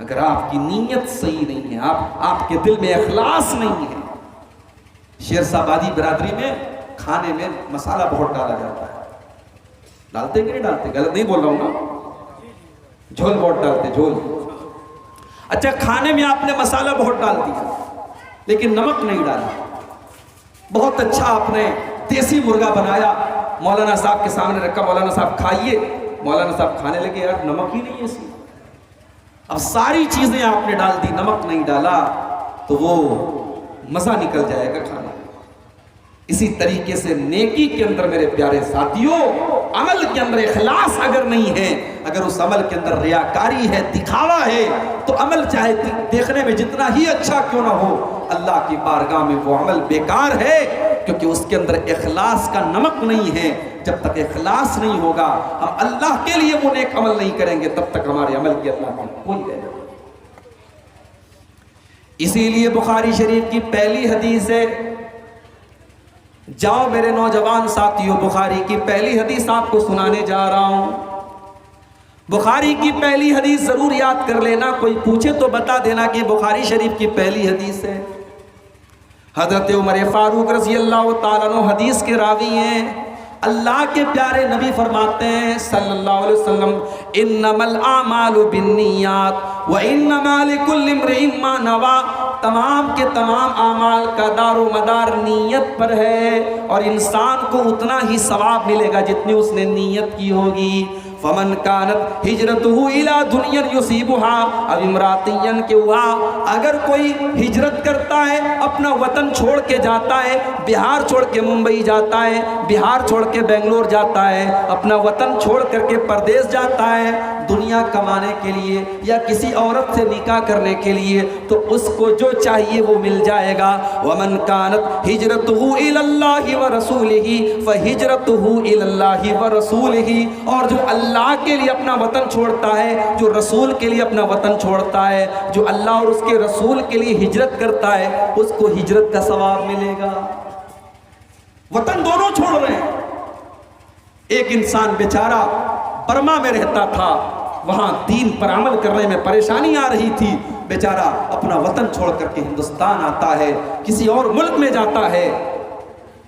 اگر آپ کی نیت صحیح نہیں ہے، آپ کے دل میں اخلاص نہیں ہے. شیر صاحبادی برادری میں کھانے میں مسالہ بہت ڈالا جاتا ہے. ڈالتے کہ نہیں ڈالتے؟ غلط نہیں بول رہا ہوں نا. جھول بہت ڈالتے، جھول. اچھا، کھانے میں آپ نے مسالہ بہت ڈال دیا لیکن نمک نہیں ڈالا. بہت اچھا آپ نے دیسی مرغا بنایا، مولانا صاحب کے سامنے رکھا، مولانا صاحب کھائیے. مولانا صاحب کھانے لگے، یار نمک ہی نہیں ہے اس میں. اب ساری چیزیں آپ نے ڈال دی، نمک نہیں ڈالا تو وہ مزہ نکل جائے گا کھانا. اسی طریقے سے نیکی کے اندر میرے پیارے ساتھیوں، عمل کے اندر اخلاص اگر نہیں ہے، اگر اس عمل کے اندر ریاکاری ہے، دکھاوا ہے، تو عمل چاہے دیکھنے میں جتنا ہی اچھا کیوں نہ ہو، اللہ کی بارگاہ میں وہ عمل بیکار ہے، کیونکہ اس کے اندر اخلاص کا نمک نہیں ہے. جب تک اخلاص نہیں ہوگا، ہم اللہ کے لیے وہ نیک عمل نہیں کریں گے، تب تک ہمارے عمل کی اللہ کی کوئی ہے. اسی لیے بخاری شریف کی پہلی حدیث ہے. جاؤ میرے نوجوان ساتھیوں، بخاری کی پہلی حدیث آپ کو سنانے جا رہا ہوں. بخاری کی پہلی حدیث ضرور یاد کر لینا، کوئی پوچھے تو بتا دینا کہ بخاری شریف کی پہلی حدیث ہے. حضرت عمر فاروق رضی اللہ تعالیٰ عنہ حدیث کے راوی ہیں. اللہ کے پیارے نبی فرماتے ہیں صلی اللہ علیہ وسلم، انما الاعمال بالنیات وانما لکل امرئ ما نوی. تمام کے تمام اعمال کا دار و مدار نیت پر ہے، اور انسان کو اتنا ہی ثواب ملے گا جتنی اس نے نیت کی ہوگی. فمن كانت هجرته الى دنیا يصيبها او امرأة ينكحها، اگر کوئی ہجرت کرتا ہے، اپنا وطن چھوڑ کے جاتا ہے، بہار چھوڑ کے ممبئی جاتا ہے، بہار چھوڑ کے بنگلور جاتا ہے، اپنا وطن چھوڑ کر کے پردیس جاتا ہے دنیا کمانے کے لیے یا کسی عورت سے نکاح کرنے کے لیے، تو اس کو جو چاہیے وہ مل جائے گا. ومن كانت هجرته الى الله ورسوله فهجرته الى الله ورسوله، اور جو اللہ کے لیے اپنا وطن چھوڑتا ہے، جو رسول کے لیے اپنا وطن چھوڑتا ہے، جو اللہ اور اس کے رسول کے لیے ہجرت کرتا ہے، اس کو ہجرت کا ثواب ملے گا. وطن دونوں چھوڑ رہے ہیں. ایک انسان بیچارہ برما میں رہتا تھا، وہاں دین پر عمل کرنے میں پریشانی آ رہی تھی، بیچارہ اپنا وطن چھوڑ کر کے ہندوستان آتا ہے، کسی اور ملک میں جاتا ہے.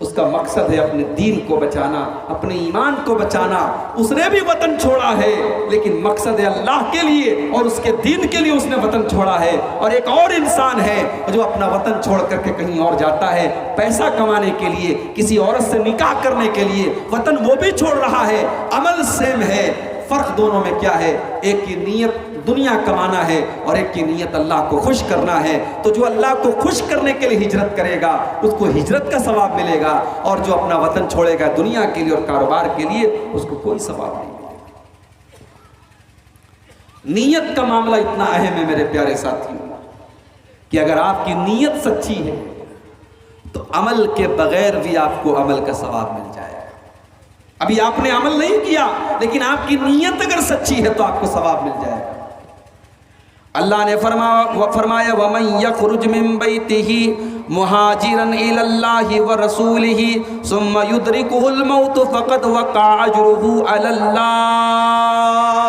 اس کا مقصد ہے اپنے دین کو بچانا، اپنے ایمان کو بچانا. اس نے بھی وطن چھوڑا ہے لیکن مقصد ہے اللہ کے لیے اور اس کے دین کے لیے اس نے وطن چھوڑا ہے. اور ایک اور انسان ہے جو اپنا وطن چھوڑ کر کے کہیں اور جاتا ہے پیسہ کمانے کے لیے، کسی عورت سے نکاح کرنے کے لیے، وطن وہ بھی چھوڑ رہا ہے. عمل سیم ہے، فرق دونوں میں کیا ہے؟ ایک کی نیت دنیا کمانا ہے اور ایک کی نیت اللہ کو خوش کرنا ہے. تو جو اللہ کو خوش کرنے کے لیے ہجرت کرے گا اس کو ہجرت کا ثواب ملے گا، اور جو اپنا وطن چھوڑے گا دنیا کے لیے اور کاروبار کے لیے اس کو کوئی ثواب نہیں ملے گا. نیت کا معاملہ اتنا اہم ہے میرے پیارے ساتھیوں کہ اگر آپ کی نیت سچی ہے تو عمل کے بغیر بھی آپ کو عمل کا ثواب مل جائے گا. ابھی آپ نے عمل نہیں کیا لیکن آپ کی نیت اگر سچی ہے تو آپ کو ثواب مل جائے گا. اللہ نے فرمایا وَمَن يَخْرُجْ مِن بَيْتِهِ مُهَاجِرًا إِلَى اللَّهِ وَرَسُولِهِ ثُمَّ يُدْرِكُهُ الْمَوْتُ فَقَدْ وَقَعَ أَجْرُهُ عَلَى اللَّهِ.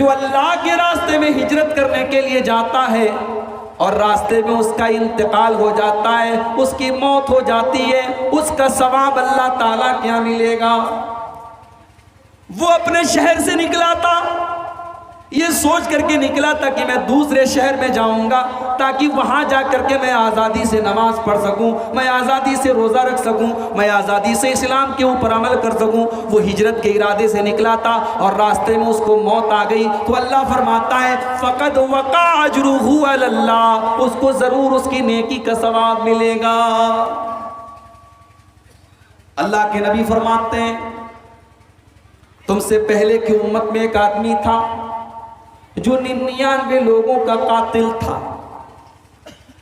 جو اللہ کے راستے میں ہجرت کرنے کے لیے جاتا ہے اور راستے میں اس کا انتقال ہو جاتا ہے، اس کی موت ہو جاتی ہے، اس کا ثواب اللہ تعالیٰ کیا ملے گا؟ وہ اپنے شہر سے نکلا تھا، یہ سوچ کر کے نکلا تھا کہ میں دوسرے شہر میں جاؤں گا تاکہ وہاں جا کر کے میں آزادی سے نماز پڑھ سکوں، میں آزادی سے روزہ رکھ سکوں، میں آزادی سے اسلام کے اوپر عمل کر سکوں۔ وہ ہجرت کے ارادے سے نکلا تھا اور راستے میں اس کو موت آ گئی تو اللہ فرماتا ہے فقد وقع اجرہ علی اللہ، اس کو ضرور اس کی نیکی کا ثواب ملے گا۔ اللہ کے نبی فرماتے ہیں تم سے پہلے کی امت میں ایک آدمی تھا جو 99 لوگوں کا قاتل تھا،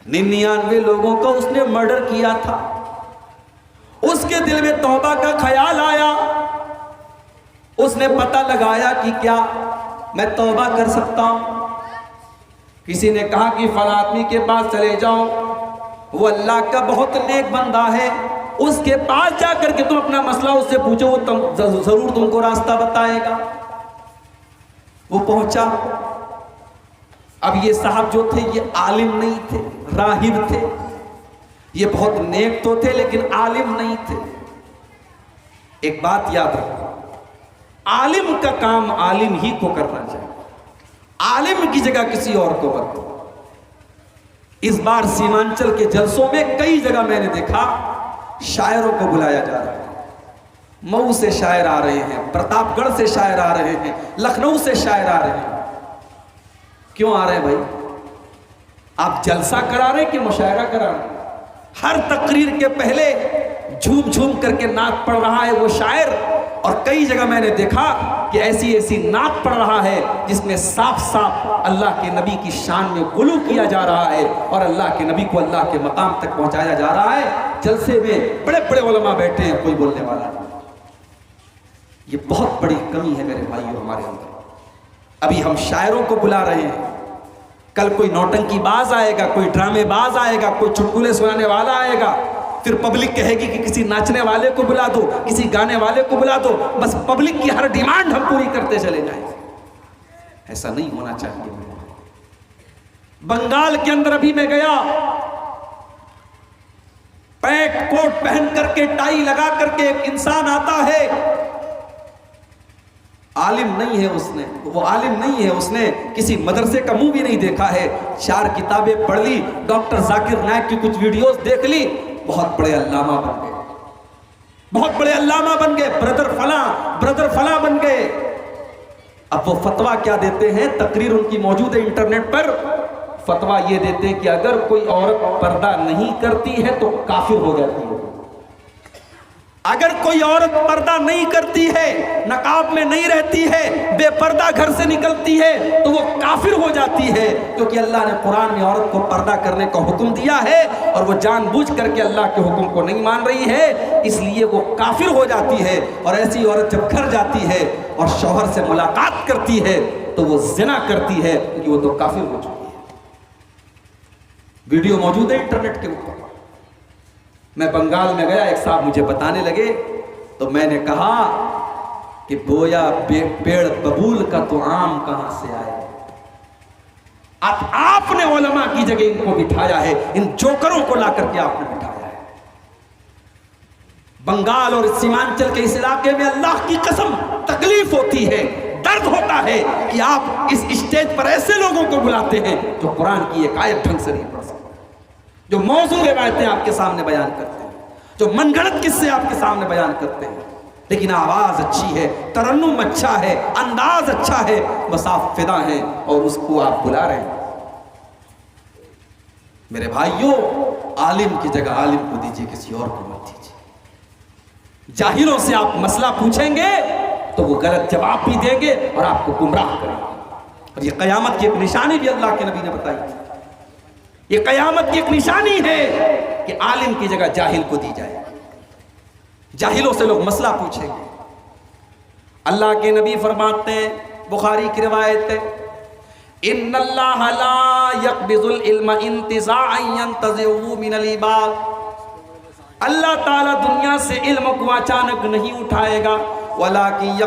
99 لوگوں کا اس نے مرڈر کیا تھا۔ اس کے دل میں توبہ کا خیال آیا، اس نے پتہ لگایا کہ کیا میں توبہ کر سکتا ہوں۔ کسی نے کہا کہ فلاں آدمی کے پاس چلے جاؤ، وہ اللہ کا بہت نیک بندہ ہے، اس کے پاس جا کر کے تم اپنا مسئلہ اس سے پوچھو، وہ ضرور تم کو راستہ بتائے گا۔ وہ پہنچا۔ اب یہ صاحب جو تھے یہ عالم نہیں تھے، راہب تھے، یہ بہت نیک تو تھے لیکن عالم نہیں تھے۔ ایک بات یاد رکھو، عالم کا کام عالم ہی کو کرنا چاہیے، عالم کی جگہ کسی اور کو مت دو۔ اس بار سیمانچل کے جلسوں میں کئی جگہ میں نے دیکھا شاعروں کو بلایا جا رہا ہے، مئو سے شاعر آ رہے ہیں، پرتاپ گڑھ سے شاعر آ رہے ہیں، لکھنؤ سے شاعر آ رہے ہیں۔ کیوں آ رہے ہیں بھائی؟ آپ جلسہ کرا رہے ہیں کہ مشاعرہ کرا رہے ہیں؟ ہر تقریر کے پہلے جھوم جھوم کر کے نعت پڑھ رہا ہے وہ شاعر، اور کئی جگہ میں نے دیکھا کہ ایسی نعت پڑھ رہا ہے جس میں صاف صاف اللہ کے نبی کی شان میں غلو کیا جا رہا ہے اور اللہ کے نبی کو اللہ کے مقام تک پہنچایا جا رہا ہے۔ جلسے میں بڑے بڑے علماء بیٹھے ہیں، کوئی بولنے والا نہیں۔ یہ بہت بڑی کمی ہے میرے بھائیوں ہمارے اندر۔ ابھی ہم شاعروں کو بلا رہے ہیں، کل کوئی نوٹنکی باز آئے گا، کوئی ڈرامے باز آئے گا، کوئی چٹکلے سنانے والا آئے گا، پھر پبلک کہے گی کہ کسی ناچنے والے کو بلا دو، کسی گانے والے کو بلا دو، بس پبلک کی ہر ڈیمانڈ ہم پوری کرتے چلے جائیں۔ ایسا نہیں ہونا چاہیے۔ بنگال کے اندر ابھی میں گیا، پینٹ کوٹ پہن کر کے ٹائی لگا کر کے ایک انسان آتا ہے، عالم نہیں ہے اس نے، وہ عالم نہیں ہے، اس نے کسی مدرسے کا منہ بھی نہیں دیکھا ہے، 4 کتابیں پڑھ لی، ڈاکٹر ذاکر نائک کی کچھ ویڈیوز دیکھ لی، بہت بڑے علامہ بن گئے، بہت بڑے علامہ بن گئے، برادر فلاں بن گئے۔ اب وہ فتویٰ کیا دیتے ہیں؟ تقریر ان کی موجود ہے انٹرنیٹ پر، فتویٰ یہ دیتے ہیں کہ اگر کوئی عورت پردہ نہیں کرتی ہے تو کافر ہو جاتی ہے، اگر کوئی عورت پردہ نہیں کرتی ہے، نقاب میں نہیں رہتی ہے، بے پردہ گھر سے نکلتی ہے تو وہ کافر ہو جاتی ہے، کیونکہ اللہ نے قرآن میں عورت کو پردہ کرنے کا حکم دیا ہے اور وہ جان بوجھ کر کے اللہ کے حکم کو نہیں مان رہی ہے، اس لیے وہ کافر ہو جاتی ہے۔ اور ایسی عورت جب گھر جاتی ہے اور شوہر سے ملاقات کرتی ہے تو وہ زنا کرتی ہے، کیونکہ وہ تو کافر ہو چکی ہے۔ ویڈیو موجود ہے انٹرنیٹ کے اوپر۔ میں بنگال میں گیا، ایک صاحب مجھے بتانے لگے تو میں نے کہا کہ گویا پیڑ ببول کا تو آم کہاں سے آئے۔ اب آپ نے علماء کی جگہ ان کو بٹھایا ہے، ان جوکروں کو لا کر کے آپ نے بٹھایا ہے۔ بنگال اور سیمانچل کے اس علاقے میں اللہ کی قسم تکلیف ہوتی ہے، درد ہوتا ہے کہ آپ اس اسٹیج پر ایسے لوگوں کو بلاتے ہیں جو قرآن کی ایک آیت ڈھنگ سے نہیں پڑھ سکتے، جو موضوع روایتیں آپ کے سامنے بیان کرتے ہیں، جو من گھڑت قصے آپ کے سامنے بیان کرتے ہیں، لیکن آواز اچھی ہے، ترنم اچھا ہے، انداز اچھا ہے، بس آپ فدا ہیں اور اس کو آپ بلا رہے ہیں۔ میرے بھائیوں، عالم کی جگہ عالم کو دیجئے، کسی اور کو مت دیجئے۔ جاہلوں سے آپ مسئلہ پوچھیں گے تو وہ غلط جواب بھی دیں گے اور آپ کو گمراہ کریں گے، اور یہ قیامت کی ایک نشانی بھی اللہ کے نبی نے بتائی تھی۔ یہ قیامت کی ایک نشانی ہے کہ عالم کی جگہ جاہل کو دی جائے، جاہلوں سے لوگ مسئلہ پوچھیں گے۔ اللہ کے نبی فرماتے ہیں، بخاری کی روایت ہے، ان اللہ لا يقبض العلم انتزاعا ينتزعه من العباد، اللہ تعالیٰ دنیا سے علم کو اچانک نہیں اٹھائے گا، وَلَكِنْ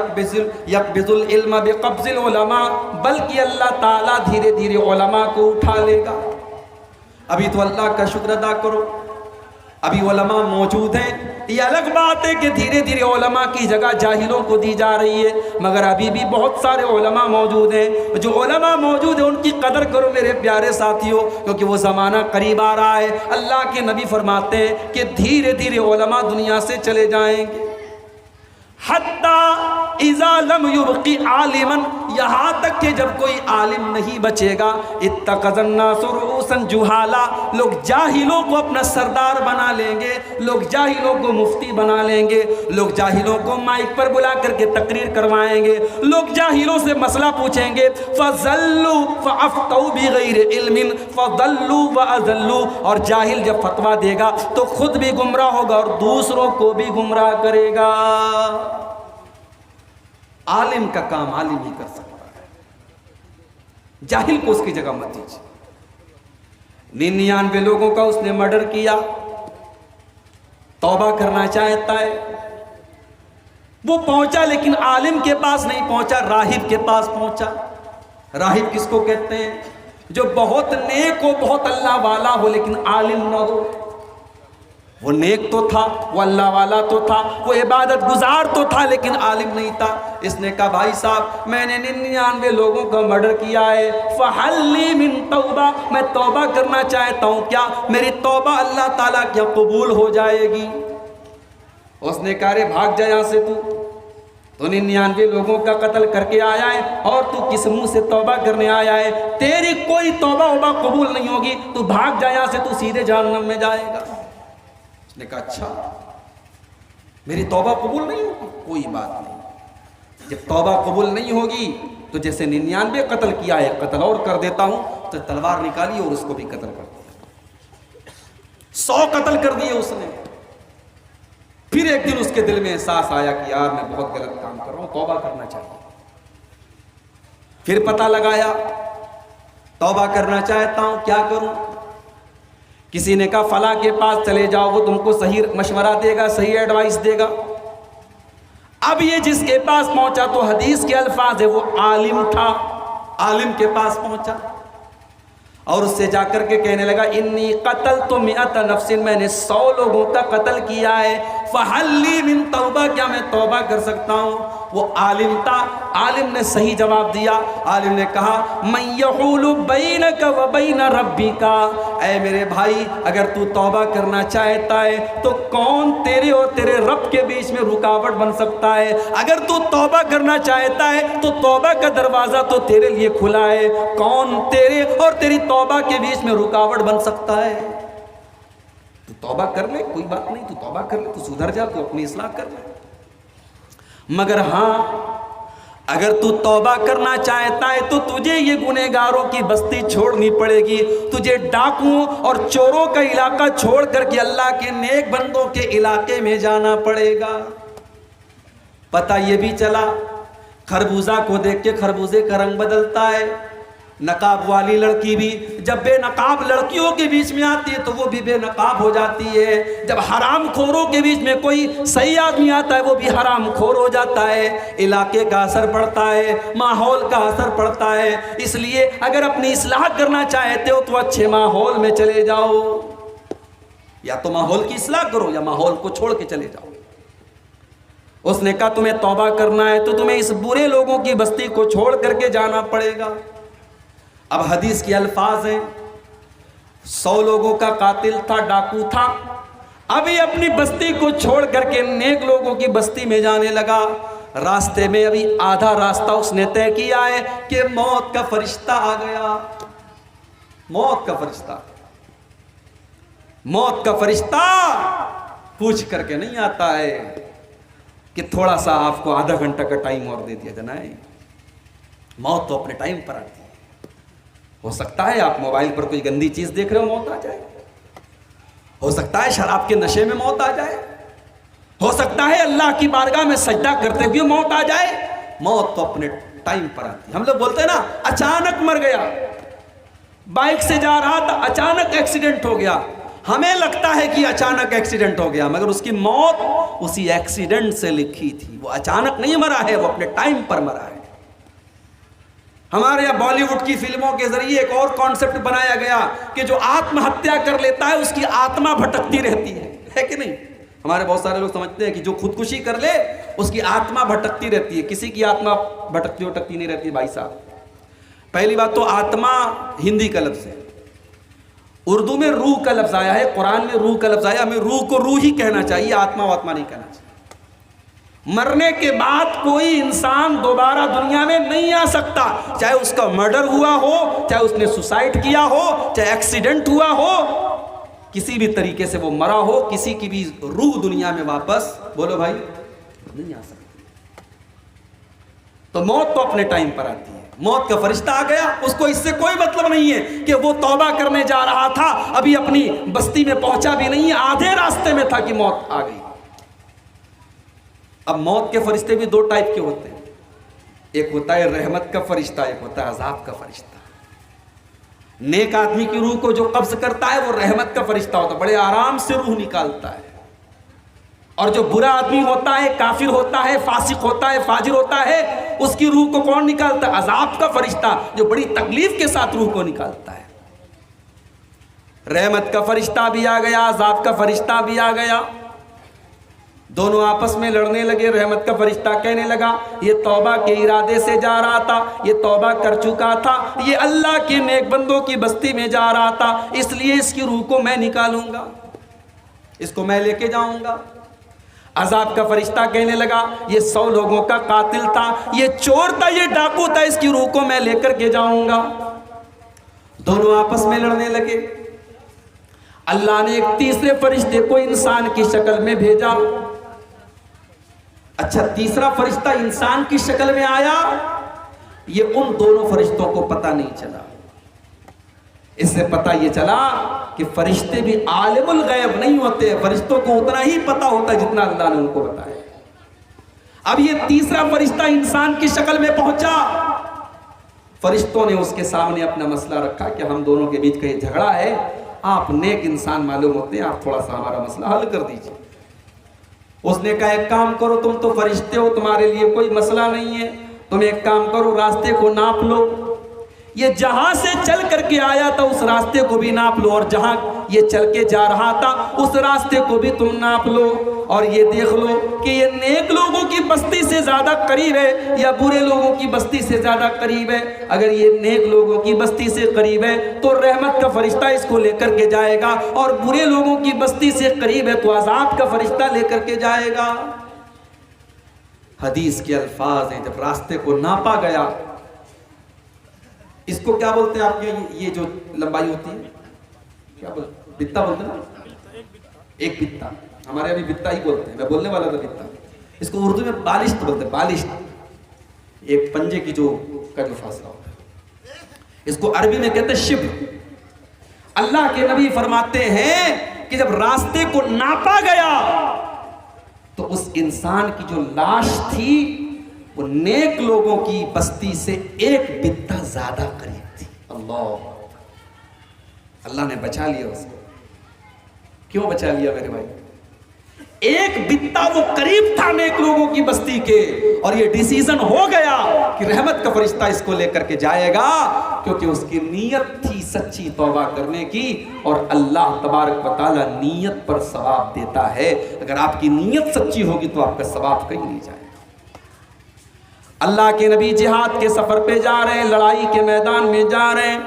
يَقْبِضُ الْعِلْمَ بِقَبْضِ الْعُلَمَاء، بلکہ اللہ تعالیٰ دھیرے دھیرے علماء کو اٹھا لے گا۔ ابھی تو اللہ کا شکر ادا کرو، ابھی علماء موجود ہیں، یہ الگ بات ہے کہ دھیرے دھیرے علماء کی جگہ جاہلوں کو دی جا رہی ہے، مگر ابھی بھی بہت سارے علماء موجود ہیں۔ جو علماء موجود ہیں ان کی قدر کرو میرے پیارے ساتھیوں، کیونکہ وہ زمانہ قریب آ رہا ہے۔ اللہ کے نبی فرماتے ہیں کہ دھیرے دھیرے علماء دنیا سے چلے جائیں گے، حتی اذا لم یبقی عالما، یہاں تک کہ جب کوئی عالم نہیں بچے گا، اتخذ الناس رؤوسا جہالا، لوگ جاہلوں کو اپنا سردار بنا لیں گے، لوگ جاہلوں کو مفتی بنا لیں گے، لوگ جاہلوں کو مائک پر بلا کر کے تقریر کروائیں گے، لوگ جاہلوں سے مسئلہ پوچھیں گے، فضلوا فافتوا بغیر علم فضلوا واضلوا، اور جاہل جب فتویٰ دے گا تو خود بھی گمراہ ہوگا اور دوسروں کو بھی گمراہ کرے گا۔ عالم کا کام عالم ہی کر سکتا ہے، جاہل کو اس کی جگہ مت دیجیے۔ 99 لوگوں کا اس نے مرڈر کیا، توبہ کرنا چاہتا ہے، وہ پہنچا لیکن عالم کے پاس نہیں پہنچا، راہب کے پاس پہنچا۔ راہب کس کو کہتے ہیں؟ جو بہت نیک ہو، بہت اللہ والا ہو لیکن عالم نہ ہو۔ وہ نیک تو تھا، وہ اللہ والا تو تھا، وہ عبادت گزار تو تھا لیکن عالم نہیں تھا۔ اس نے کہا بھائی صاحب میں نے 99 لوگوں کا مرڈر کیا ہے، فَحَلْ لِي مِن توبہ، میں توبہ کرنا چاہتا ہوں، کیا میری توبہ اللہ تعالیٰ کیا قبول ہو جائے گی؟ اس نے کہا رے بھاگ جا یہاں سے، تو 99 لوگوں کا قتل کر کے آیا ہے اور تو کس منہ سے توبہ کرنے آیا ہے؟ تیری کوئی توبہ قبول نہیں ہوگی، تو بھاگ جا یہاں سے، تو سیدھے جہنم میں جائے گا۔ اس نے کہا اچھا میری توبہ قبول نہیں ہوگی، کوئی بات نہیں، جب توبہ قبول نہیں ہوگی تو جیسے 99 قتل کیا ہے قتل اور کر دیتا ہوں، تو تلوار نکالی اور اس کو بھی قتل کر دیا، 100 قتل کر دیے اس نے۔ پھر ایک دن اس کے دل میں احساس آیا کہ یار میں بہت غلط کام کر رہا ہوں، توبہ کرنا چاہیے۔ پھر پتہ لگایا توبہ کرنا چاہتا ہوں، کیا کروں؟ کسی نے کہا فلاں کے پاس چلے جاؤ، وہ تم کو صحیح مشورہ دے گا، صحیح ایڈوائس دے گا۔ اب یہ جس کے پاس پہنچا تو حدیث کے الفاظ ہے وہ عالم تھا، عالم کے پاس پہنچا اور اس سے جا کر کے کہنے لگا انی قتلت 100 نفس، میں نے 100 لوگوں کا قتل کیا ہے، فَحَلْ لِي مِن توبہ، کیا میں توبہ کر سکتا ہوں؟ وہ عالم تھا، عالم نے صحیح جواب دیا۔ عالم نے کہا مَن يَحُولُ بَيْنَكَ وَبَيْنَ رَبِّكَ، اے میرے بھائی اگر تو توبہ کرنا چاہتا ہے تو کون تیرے اور تیرے رب کے بیچ میں رکاوٹ بن سکتا ہے؟ اگر تو توبہ کرنا چاہتا ہے تو توبہ کا دروازہ تو تیرے لیے کھلا ہے، کون تیرے اور تیری توبہ کے بیچ میں رکاوٹ بن سکتا ہے؟ تو توبہ کر لے، کوئی بات نہیں، تو توبہ کر لے، تو سدھر جا، تو اپنی اصلاح کر لے، مگر ہاں اگر تو توبہ کرنا چاہتا ہے تو تجھے یہ گنہگاروں کی بستی چھوڑنی پڑے گی، تجھے ڈاکوؤں اور چوروں کا علاقہ چھوڑ کر کے اللہ کے نیک بندوں کے علاقے میں جانا پڑے گا۔ پتہ یہ بھی چلا خربوزہ کو دیکھ کے خربوزے کا رنگ بدلتا ہے، نقاب والی لڑکی بھی جب بے نقاب لڑکیوں کے بیچ میں آتی ہے تو وہ بھی بے نقاب ہو جاتی ہے، جب حرام خوروں کے بیچ میں کوئی صحیح آدمی آتا ہے وہ بھی حرام خور ہو جاتا ہے۔ علاقے کا اثر پڑتا ہے، ماحول کا اثر پڑتا ہے، اس لیے اگر اپنی اصلاح کرنا چاہتے ہو تو اچھے ماحول میں چلے جاؤ، یا تو ماحول کی اصلاح کرو یا ماحول کو چھوڑ کے چلے جاؤ۔ اس نے کہا تمہیں توبہ کرنا ہے تو تمہیں اس برے لوگوں کی بستی کو چھوڑ کر کے جانا پڑے گا۔ اب حدیث کے الفاظ ہیں 100 لوگوں کا قاتل تھا، ڈاکو تھا، ابھی اپنی بستی کو چھوڑ کر کے نیک لوگوں کی بستی میں جانے لگا۔ راستے میں ابھی آدھا راستہ اس نے طے کیا ہے کہ موت کا فرشتہ آ گیا، موت کا فرشتہ، موت کا فرشتہ پوچھ کر کے نہیں آتا ہے کہ تھوڑا سا آپ کو آدھا گھنٹہ کا ٹائم اور دے دیا جائے، موت تو اپنے ٹائم پر آتی ہے۔ ہو سکتا ہے آپ موبائل پر کوئی گندی چیز دیکھ رہے ہو موت آ جائے، ہو سکتا ہے شراب کے نشے میں موت آ جائے، ہو سکتا ہے اللہ کی بارگاہ میں سجدہ کرتے ہوئے موت آ جائے، موت تو اپنے ٹائم پر آتی ہے۔ ہم لوگ بولتے ہیں نا اچانک مر گیا، بائک سے جا رہا تھا اچانک ایکسیڈنٹ ہو گیا، ہمیں لگتا ہے کہ اچانک ایکسیڈنٹ ہو گیا مگر اس کی موت اسی ایکسیڈنٹ سے لکھی تھی، وہ اچانک نہیں مرا ہے، وہ اپنے ٹائم پر مرا ہے۔ ہمارے یہاں بالی ووڈ کی فلموں کے ذریعے ایک اور کانسیپٹ بنایا گیا کہ جو آتم ہتیا کر لیتا ہے اس کی آتما بھٹکتی رہتی ہے کہ نہیں؟ ہمارے بہت سارے لوگ سمجھتے ہیں کہ جو خودکشی کر لے اس کی آتما بھٹکتی رہتی ہے. کسی کی آتما بھٹکتی نہیں رہتی بھائی صاحب. پہلی بات تو آتما ہندی کا لفظ ہے, اردو میں روح کا لفظ آیا ہے, قرآن میں روح کا لفظ آیا. ہمیں روح کو روح ہی کہنا چاہیے, آتما واتما نہیں کہنا چاہیے. مرنے کے بعد کوئی انسان دوبارہ دنیا میں نہیں آ سکتا, چاہے اس کا مرڈر ہوا ہو, چاہے اس نے سوسائڈ کیا ہو, چاہے ایکسیڈنٹ ہوا ہو, کسی بھی طریقے سے وہ مرا ہو, کسی کی بھی روح دنیا میں واپس بولو بھائی نہیں آ سکتی. تو موت تو اپنے ٹائم پر آتی ہے. موت کا فرشتہ آ گیا, اس کو اس سے کوئی مطلب نہیں ہے کہ وہ توبہ کرنے جا رہا تھا, ابھی اپنی بستی میں پہنچا بھی نہیں ہے, آدھے راستے میں تھا کہ موت آ گئی. اب موت کے فرشتے بھی دو ٹائپ کے ہوتے ہیں, ایک ہوتا ہے رحمت کا فرشتہ, ایک ہوتا ہے عذاب کا فرشتہ. نیک آدمی کی روح کو جو قبض کرتا ہے وہ رحمت کا فرشتہ ہوتا ہے, بڑے آرام سے روح نکالتا ہے. اور جو برا آدمی ہوتا ہے, کافر ہوتا ہے, فاسق ہوتا ہے, فاجر ہوتا ہے, اس کی روح کو کون نکالتا ہے؟ عذاب کا فرشتہ, جو بڑی تکلیف کے ساتھ روح کو نکالتا ہے. رحمت کا فرشتہ بھی آ گیا, عذاب کا فرشتہ بھی آ گیا. دونوں آپس میں لڑنے لگے. رحمت کا فرشتہ کہنے لگا یہ توبہ کے ارادے سے جا رہا تھا, یہ توبہ کر چکا تھا, یہ اللہ کے نیک بندوں کی بستی میں جا رہا تھا, اس لیے اس کی روح کو میں نکالوں گا, اس کو میں لے کے جاؤں گا. عذاب کا فرشتہ کہنے لگا یہ 100 لوگوں کا قاتل تھا, یہ چور تھا, یہ ڈاکو تھا, اس کی روح کو میں لے کر کے جاؤں گا. دونوں آپس میں لڑنے لگے. اللہ نے ایک تیسرے فرشتے کو انسان کی شکل میں بھیجا. اچھا, تیسرا فرشتہ انسان کی شکل میں آیا, یہ ان دونوں فرشتوں کو پتہ نہیں چلا. اس سے پتہ یہ چلا کہ فرشتے بھی عالم الغیب نہیں ہوتے, فرشتوں کو اتنا ہی پتہ ہوتا ہے جتنا اللہ نے ان کو بتایا. اب یہ تیسرا فرشتہ انسان کی شکل میں پہنچا. فرشتوں نے اس کے سامنے اپنا مسئلہ رکھا کہ ہم دونوں کے بیچ کہیں جھگڑا ہے, آپ نیک انسان معلوم ہوتے ہیں, آپ تھوڑا سا ہمارا مسئلہ حل کر دیجیے. اس نے کہا ایک کام کرو, تم تو فرشتے ہو, تمہارے لیے کوئی مسئلہ نہیں ہے, تم ایک کام کرو, راستے کو ناپ لو. یہ جہاں سے چل کر کے آیا تھا اس راستے کو بھی ناپ لو, اور جہاں یہ چل کے جا رہا تھا اس راستے کو بھی تم ناپ لو, اور یہ دیکھ لو کہ یہ نیک لوگوں کی بستی سے زیادہ قریب ہے یا برے لوگوں کی بستی سے زیادہ قریب ہے. اگر یہ نیک لوگوں کی بستی سے قریب ہے تو رحمت کا فرشتہ اس کو لے کر کے جائے گا, اور برے لوگوں کی بستی سے قریب ہے تو عذاب کا فرشتہ لے کر کے جائے گا. حدیث کے الفاظ ہیں, جب راستے کو ناپا گیا, اس کو کیا بولتے ہیں آپ کے, یہ جو لمبائی ہوتی ہے کیا بولتے ہیں, بتا بولتے ہیں نا, ایک بتا, ہمارے ابھی بتا ہی بولتے ہیں, میں بولنے والا تھا بتا. اس کو اردو میں بالشت بولتے ہیں, بالشت, ایک پنجے کی جو فاصلہ ہوتا ہے, اس کو عربی میں کہتے ہیں شبر. اللہ کے نبی فرماتے ہیں کہ جب راستے کو ناپا گیا تو اس انسان کی جو لاش تھی وہ نیک لوگوں کی بستی سے 1 بتہ زیادہ قریب تھی. اللہ نے بچا لیا اس کو. کیوں بچا لیا میرے بھائی؟ 1 بتہ وہ قریب تھا نیک لوگوں کی بستی کے, اور یہ ڈیسیزن ہو گیا کہ رحمت کا فرشتہ اس کو لے کر کے جائے گا, کیونکہ اس کی نیت تھی سچی توبہ کرنے کی, اور اللہ تبارک و تعالی نیت پر ثواب دیتا ہے. اگر آپ کی نیت سچی ہوگی تو آپ کا ثواب کہیں نہیں جائے. اللہ کے نبی جہاد کے سفر پہ جا رہے ہیں, لڑائی کے میدان میں جا رہے ہیں.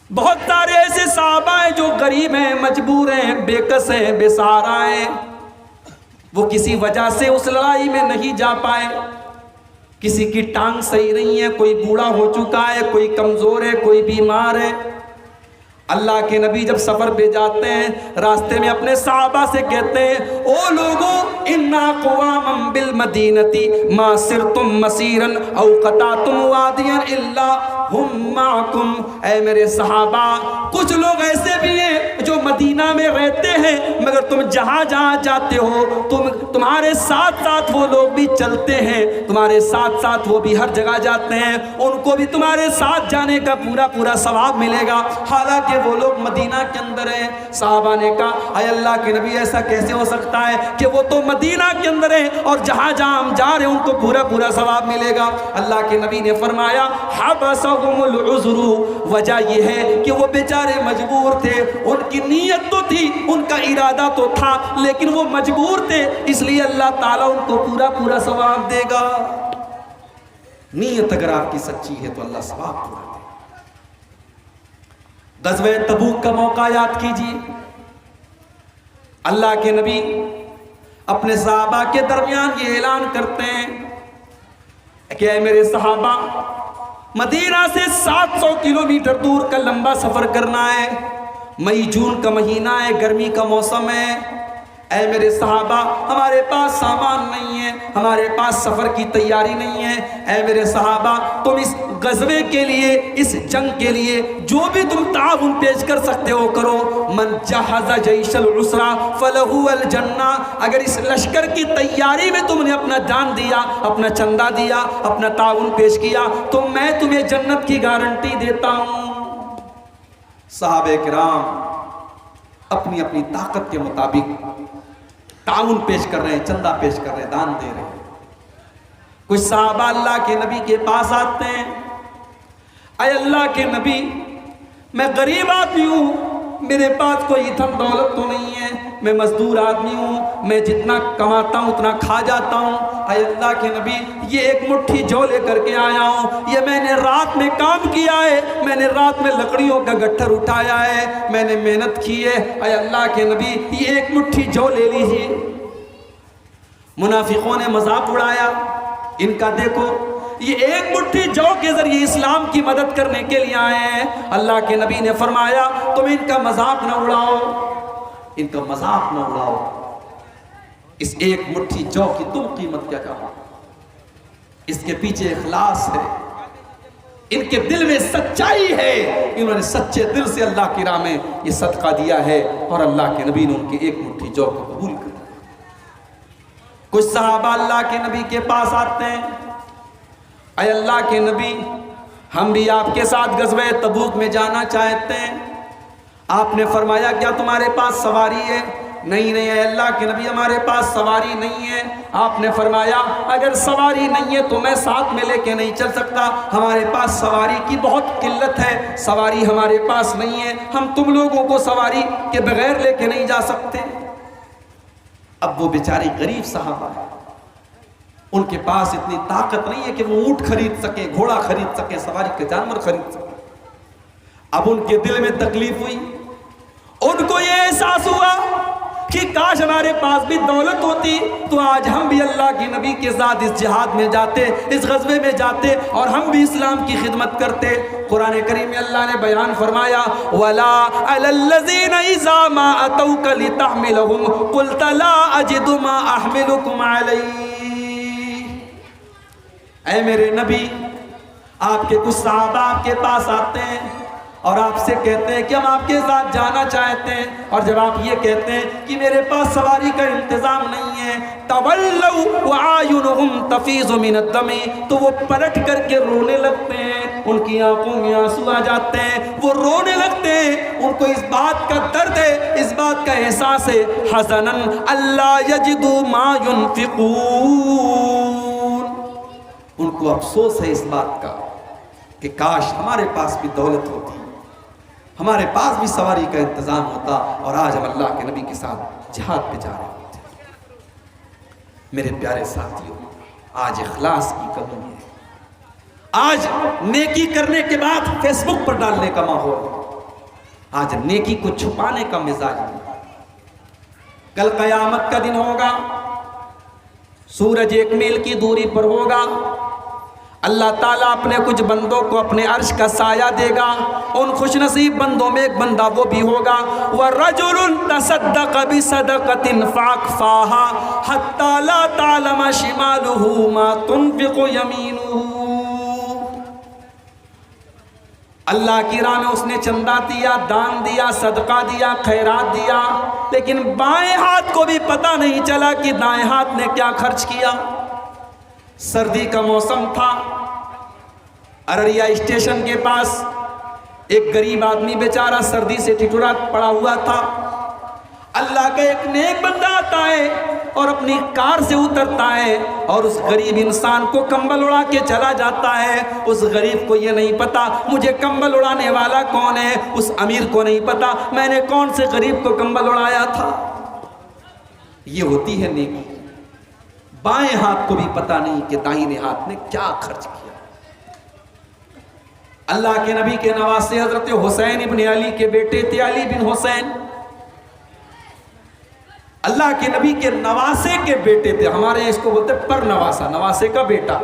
بہت سارے ایسے صحابہ ہیں جو غریب ہیں, مجبور ہیں, بے کس ہیں, بے سہارا ہیں. وہ کسی وجہ سے اس لڑائی میں نہیں جا پائے. کسی کی ٹانگ صحیح نہیں ہے, کوئی بوڑھا ہو چکا ہے, کوئی کمزور ہے, کوئی بیمار ہے. اللہ کے نبی جب سفر پہ جاتے ہیں, راستے میں اپنے صحابہ سے کہتے ہیں او لوگو انا قوام بالمدینتی ما سرتم مسیرا او قطعتم وادیا الا ہم معکم. اے میرے صحابہ, کچھ لوگ ایسے بھی ہیں جو مدینہ میں رہتے ہیں مگر تم جہاں جہاں جاتے ہو تمہارے ساتھ ساتھ وہ لوگ بھی چلتے ہیں, تمہارے ساتھ ساتھ وہ بھی ہر جگہ جاتے ہیں, ان کو بھی تمہارے ساتھ جانے کا پورا ثواب ملے گا. حالانکہ وہ لوگ مدینہ کے اندر ہیں. صحابہ نے کہا اے اللہ کے نبی ایسا کیسے ہو سکتا ہے کہ وہ تو مدینہ کے اندر ہیں اور جہاں جہاں ہم جا رہے ہیں ان کو پورا پورا ثواب ملے گا. اللہ کے نبی نے فرمایا حبسہم العذر، وجہ یہ ہے کہ وہ بیچارے مجبور تھے. ان کی نیت تو تھی، ان کا ارادہ تو تھا، لیکن وہ مجبور تھے، اس لیے اللہ تعالیٰ ان کو پورا پورا ثواب دے گا. نیت اگر آپ کی سچی ہے تو اللہ ثواب پورا دے. غزوہ تبوک کا موقع یاد کیجیے. اللہ کے نبی اپنے صحابہ کے درمیان یہ اعلان کرتے ہیں کہ اے میرے صحابہ، مدینہ سے 700 کلومیٹر دور کا لمبا سفر کرنا ہے. مئی جون کا مہینہ ہے، گرمی کا موسم ہے. اے میرے صحابہ، ہمارے پاس سامان نہیں ہے، ہمارے پاس سفر کی تیاری نہیں ہے. اے میرے صحابہ، تم اس غزوے کے لیے، اس جنگ کے لیے جو بھی تم تعاون پیش کر سکتے ہو کرو. من جہز جیش العسرہ فلہ الجنہ. اگر اس لشکر کی تیاری میں تم نے اپنا جان دیا، اپنا چندہ دیا، اپنا تعاون پیش کیا تو میں تمہیں جنت کی گارنٹی دیتا ہوں. صحابہ کرام اپنی اپنی طاقت کے مطابق تعاون پیش کر رہے ہیں، چندہ پیش کر رہے ہیں، دان دے رہے ہیں. کچھ صحابہ اللہ کے نبی کے پاس آتے ہیں. اے اللہ کے نبی، میں غریب آدمی ہوں، میرے پاس کوئی دھن دولت تو نہیں ہے، میں مزدور آدمی ہوں، میں جتنا کماتا ہوں اتنا کھا جاتا ہوں. اے اللہ کے نبی، یہ ایک مٹھی جو لے کر کے آیا ہوں، یہ میں نے رات میں کام کیا ہے، میں نے رات میں لکڑیوں کا گٹھر اٹھایا ہے، میں نے محنت کی ہے. اے اللہ کے نبی، یہ ایک مٹھی جو لے لیجیے. منافقوں نے مذاق اڑایا ان کا. دیکھو یہ ایک مٹھی جو کے ذریعے اسلام کی مدد کرنے کے لیے آئے ہیں. اللہ کے نبی نے فرمایا تم ان کا مذاق نہ اڑاؤ، ان کا مذاق نہ اڑاؤ. اس ایک مٹھی جو کی تم قیمت کیا کہو؟ اس کے پیچھے اخلاص ہے، ان کے دل میں سچائی ہے. انہوں نے سچے دل سے اللہ کی راہ میں یہ صدقہ دیا ہے اور اللہ کے نبی نے ان کی ایک مٹھی جو کو قبول کر. کچھ صحابہ اللہ کے نبی کے پاس آتے ہیں. اے اللہ کے نبی، ہم بھی آپ کے ساتھ غزوہ تبوک میں جانا چاہتے ہیں. آپ نے فرمایا کیا تمہارے پاس سواری ہے؟ نہیں نہیں اے اللہ کے نبی، ہمارے پاس سواری نہیں ہے. آپ نے فرمایا اگر سواری نہیں ہے تو میں ساتھ میں لے کے نہیں چل سکتا، ہمارے پاس سواری کی بہت قلت ہے، سواری ہمارے پاس نہیں ہے، ہم تم لوگوں کو سواری کے بغیر لے کے نہیں جا سکتے. اب وہ بیچاری غریب صحابہ ہیں، ان کے پاس اتنی طاقت نہیں ہے کہ وہ اونٹ خرید سکیں، گھوڑا خرید سکیں، سواری کے جانور خرید سکیں. اب ان کے دل میں تکلیف ہوئی، ان کو یہ احساس ہوا کہ کاش ہمارے پاس بھی دولت ہوتی تو آج ہم بھی اللہ کے نبی کے ساتھ اس جہاد میں جاتے، اس غزوے میں جاتے اور ہم بھی اسلام کی خدمت کرتے. قرآن کریم میں اللہ نے بیان فرمایا وَلَا عَلَى الَّذِينَ إِذَا مَا أَتَوْكَ لِتَحْمِلَهُمْ قُلْتَ لَا أَجِدُ مَا أَحْمِلُكُمْ عَلَيْهِ. اے میرے نبی، آپ کے کچھ صحابہ آپ کے پاس آتے ہیں اور آپ سے کہتے ہیں کہ ہم آپ کے ساتھ جانا چاہتے ہیں، اور جب آپ یہ کہتے ہیں کہ میرے پاس سواری کا انتظام نہیں ہے، تولوا وَأَعْيُنُهُمْ تَفِيضُ مِنَ الدَّمِ، تو وہ پلٹ کر کے رونے لگتے ہیں، ان کی آنکھوں میں آنسو آ جاتے ہیں، وہ رونے لگتے ہیں. ان کو اس بات کا درد ہے، اس بات کا احساس ہے حَزَنًا أَلَّا يَجِدُوا مَا يُنْفِقُونَ. ان کو افسوس ہے اس بات کا کہ کاش ہمارے پاس بھی دولت ہوتی، ہمارے پاس بھی سواری کا انتظام ہوتا اور آج ہم اللہ کے نبی کے ساتھ جہاد پہ جا رہے ہوتے. میرے پیارے ساتھیوں، آج اخلاص کی کمی ہے. آج نیکی کرنے کے بعد فیس بک پر ڈالنے کا ماحول ہے. آج نیکی کو چھپانے کا مزاج ہے. کل قیامت کا دن ہوگا، سورج 1 میل کی دوری پر ہوگا. اللہ تعالیٰ اپنے کچھ بندوں کو اپنے عرش کا سایہ دے گا. ان خوش نصیب بندوں میں ایک بندہ وہ بھی ہوگا وَرَجُلٌ تَصَدَّقَ بِصَدَقَةٍ فَأَخْفَاهَا حَتَّى لَا تَعْلَمَ شِمَالُهُ مَا تُنْفِقُ يَمِينُهُ. اللہ کی راہ میں اس نے چندہ دیا، دان دیا، صدقہ دیا، خیرات دیا، لیکن بائیں ہاتھ کو بھی پتہ نہیں چلا کہ دائیں ہاتھ نے کیا خرچ کیا. سردی کا موسم تھا. ارریا اسٹیشن کے پاس ایک غریب آدمی بیچارہ سردی سے ٹھٹھرا پڑا ہوا تھا. اللہ کا ایک نیک بندہ آتا ہے اور اپنی کار سے اترتا ہے اور اس غریب انسان کو کمبل اڑا کے چلا جاتا ہے. اس غریب کو یہ نہیں پتا مجھے کمبل اڑانے والا کون ہے. اس امیر کو نہیں پتا میں نے کون سے غریب کو کمبل اڑایا تھا. یہ ہوتی ہے نیکی. بائیں ہاتھ کو بھی پتا نہیں کہ دائیں ہاتھ نے کیا خرچ کیا. اللہ کے نبی کے نواسے حضرت حسین ابن علی کے بیٹے تھے، علی بن حسین. اللہ کے نبی کے نواسے کے بیٹے تھے. ہمارے اس کو بولتے پر نواسا، نواسے کا بیٹا.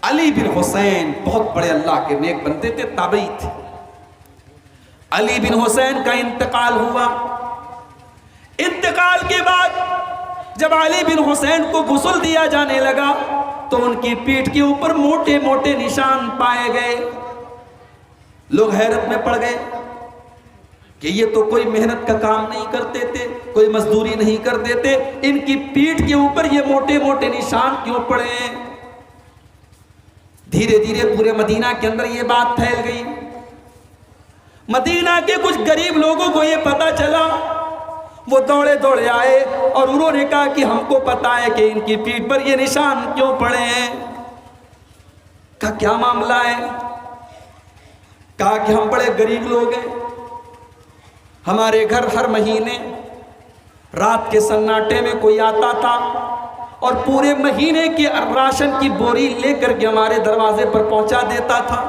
علی بن حسین بہت بڑے اللہ کے نیک بندے تھے، تابعی تھے. علی بن حسین کا انتقال ہوا. انتقال کے بعد جب علی بن حسین کو غسل دیا جانے لگا تو ان کی پیٹھ کے اوپر موٹے موٹے نشان پائے گئے. لوگ حیرت میں پڑ گئے کہ یہ تو کوئی محنت کا کام نہیں کرتے تھے، کوئی مزدوری نہیں کرتے تھے، ان کی پیٹھ کے اوپر یہ موٹے موٹے نشان کیوں پڑے ہیں؟ دھیرے دھیرے پورے مدینہ کے اندر یہ بات پھیل گئی. مدینہ کے کچھ غریب لوگوں کو یہ پتا چلا. وہ دوڑے دوڑے آئے اور انہوں نے کہا کہ ہم کو پتا ہے کہ ان کی پیٹھ پر یہ نشان کیوں پڑے ہیں. کہا کیا معاملہ ہے؟ کہا کہ ہم بڑے غریب لوگ ہیں، ہمارے گھر ہر مہینے رات کے سناٹے میں کوئی آتا تھا اور پورے مہینے کے راشن کی بوری لے کر کے ہمارے دروازے پر پہنچا دیتا تھا.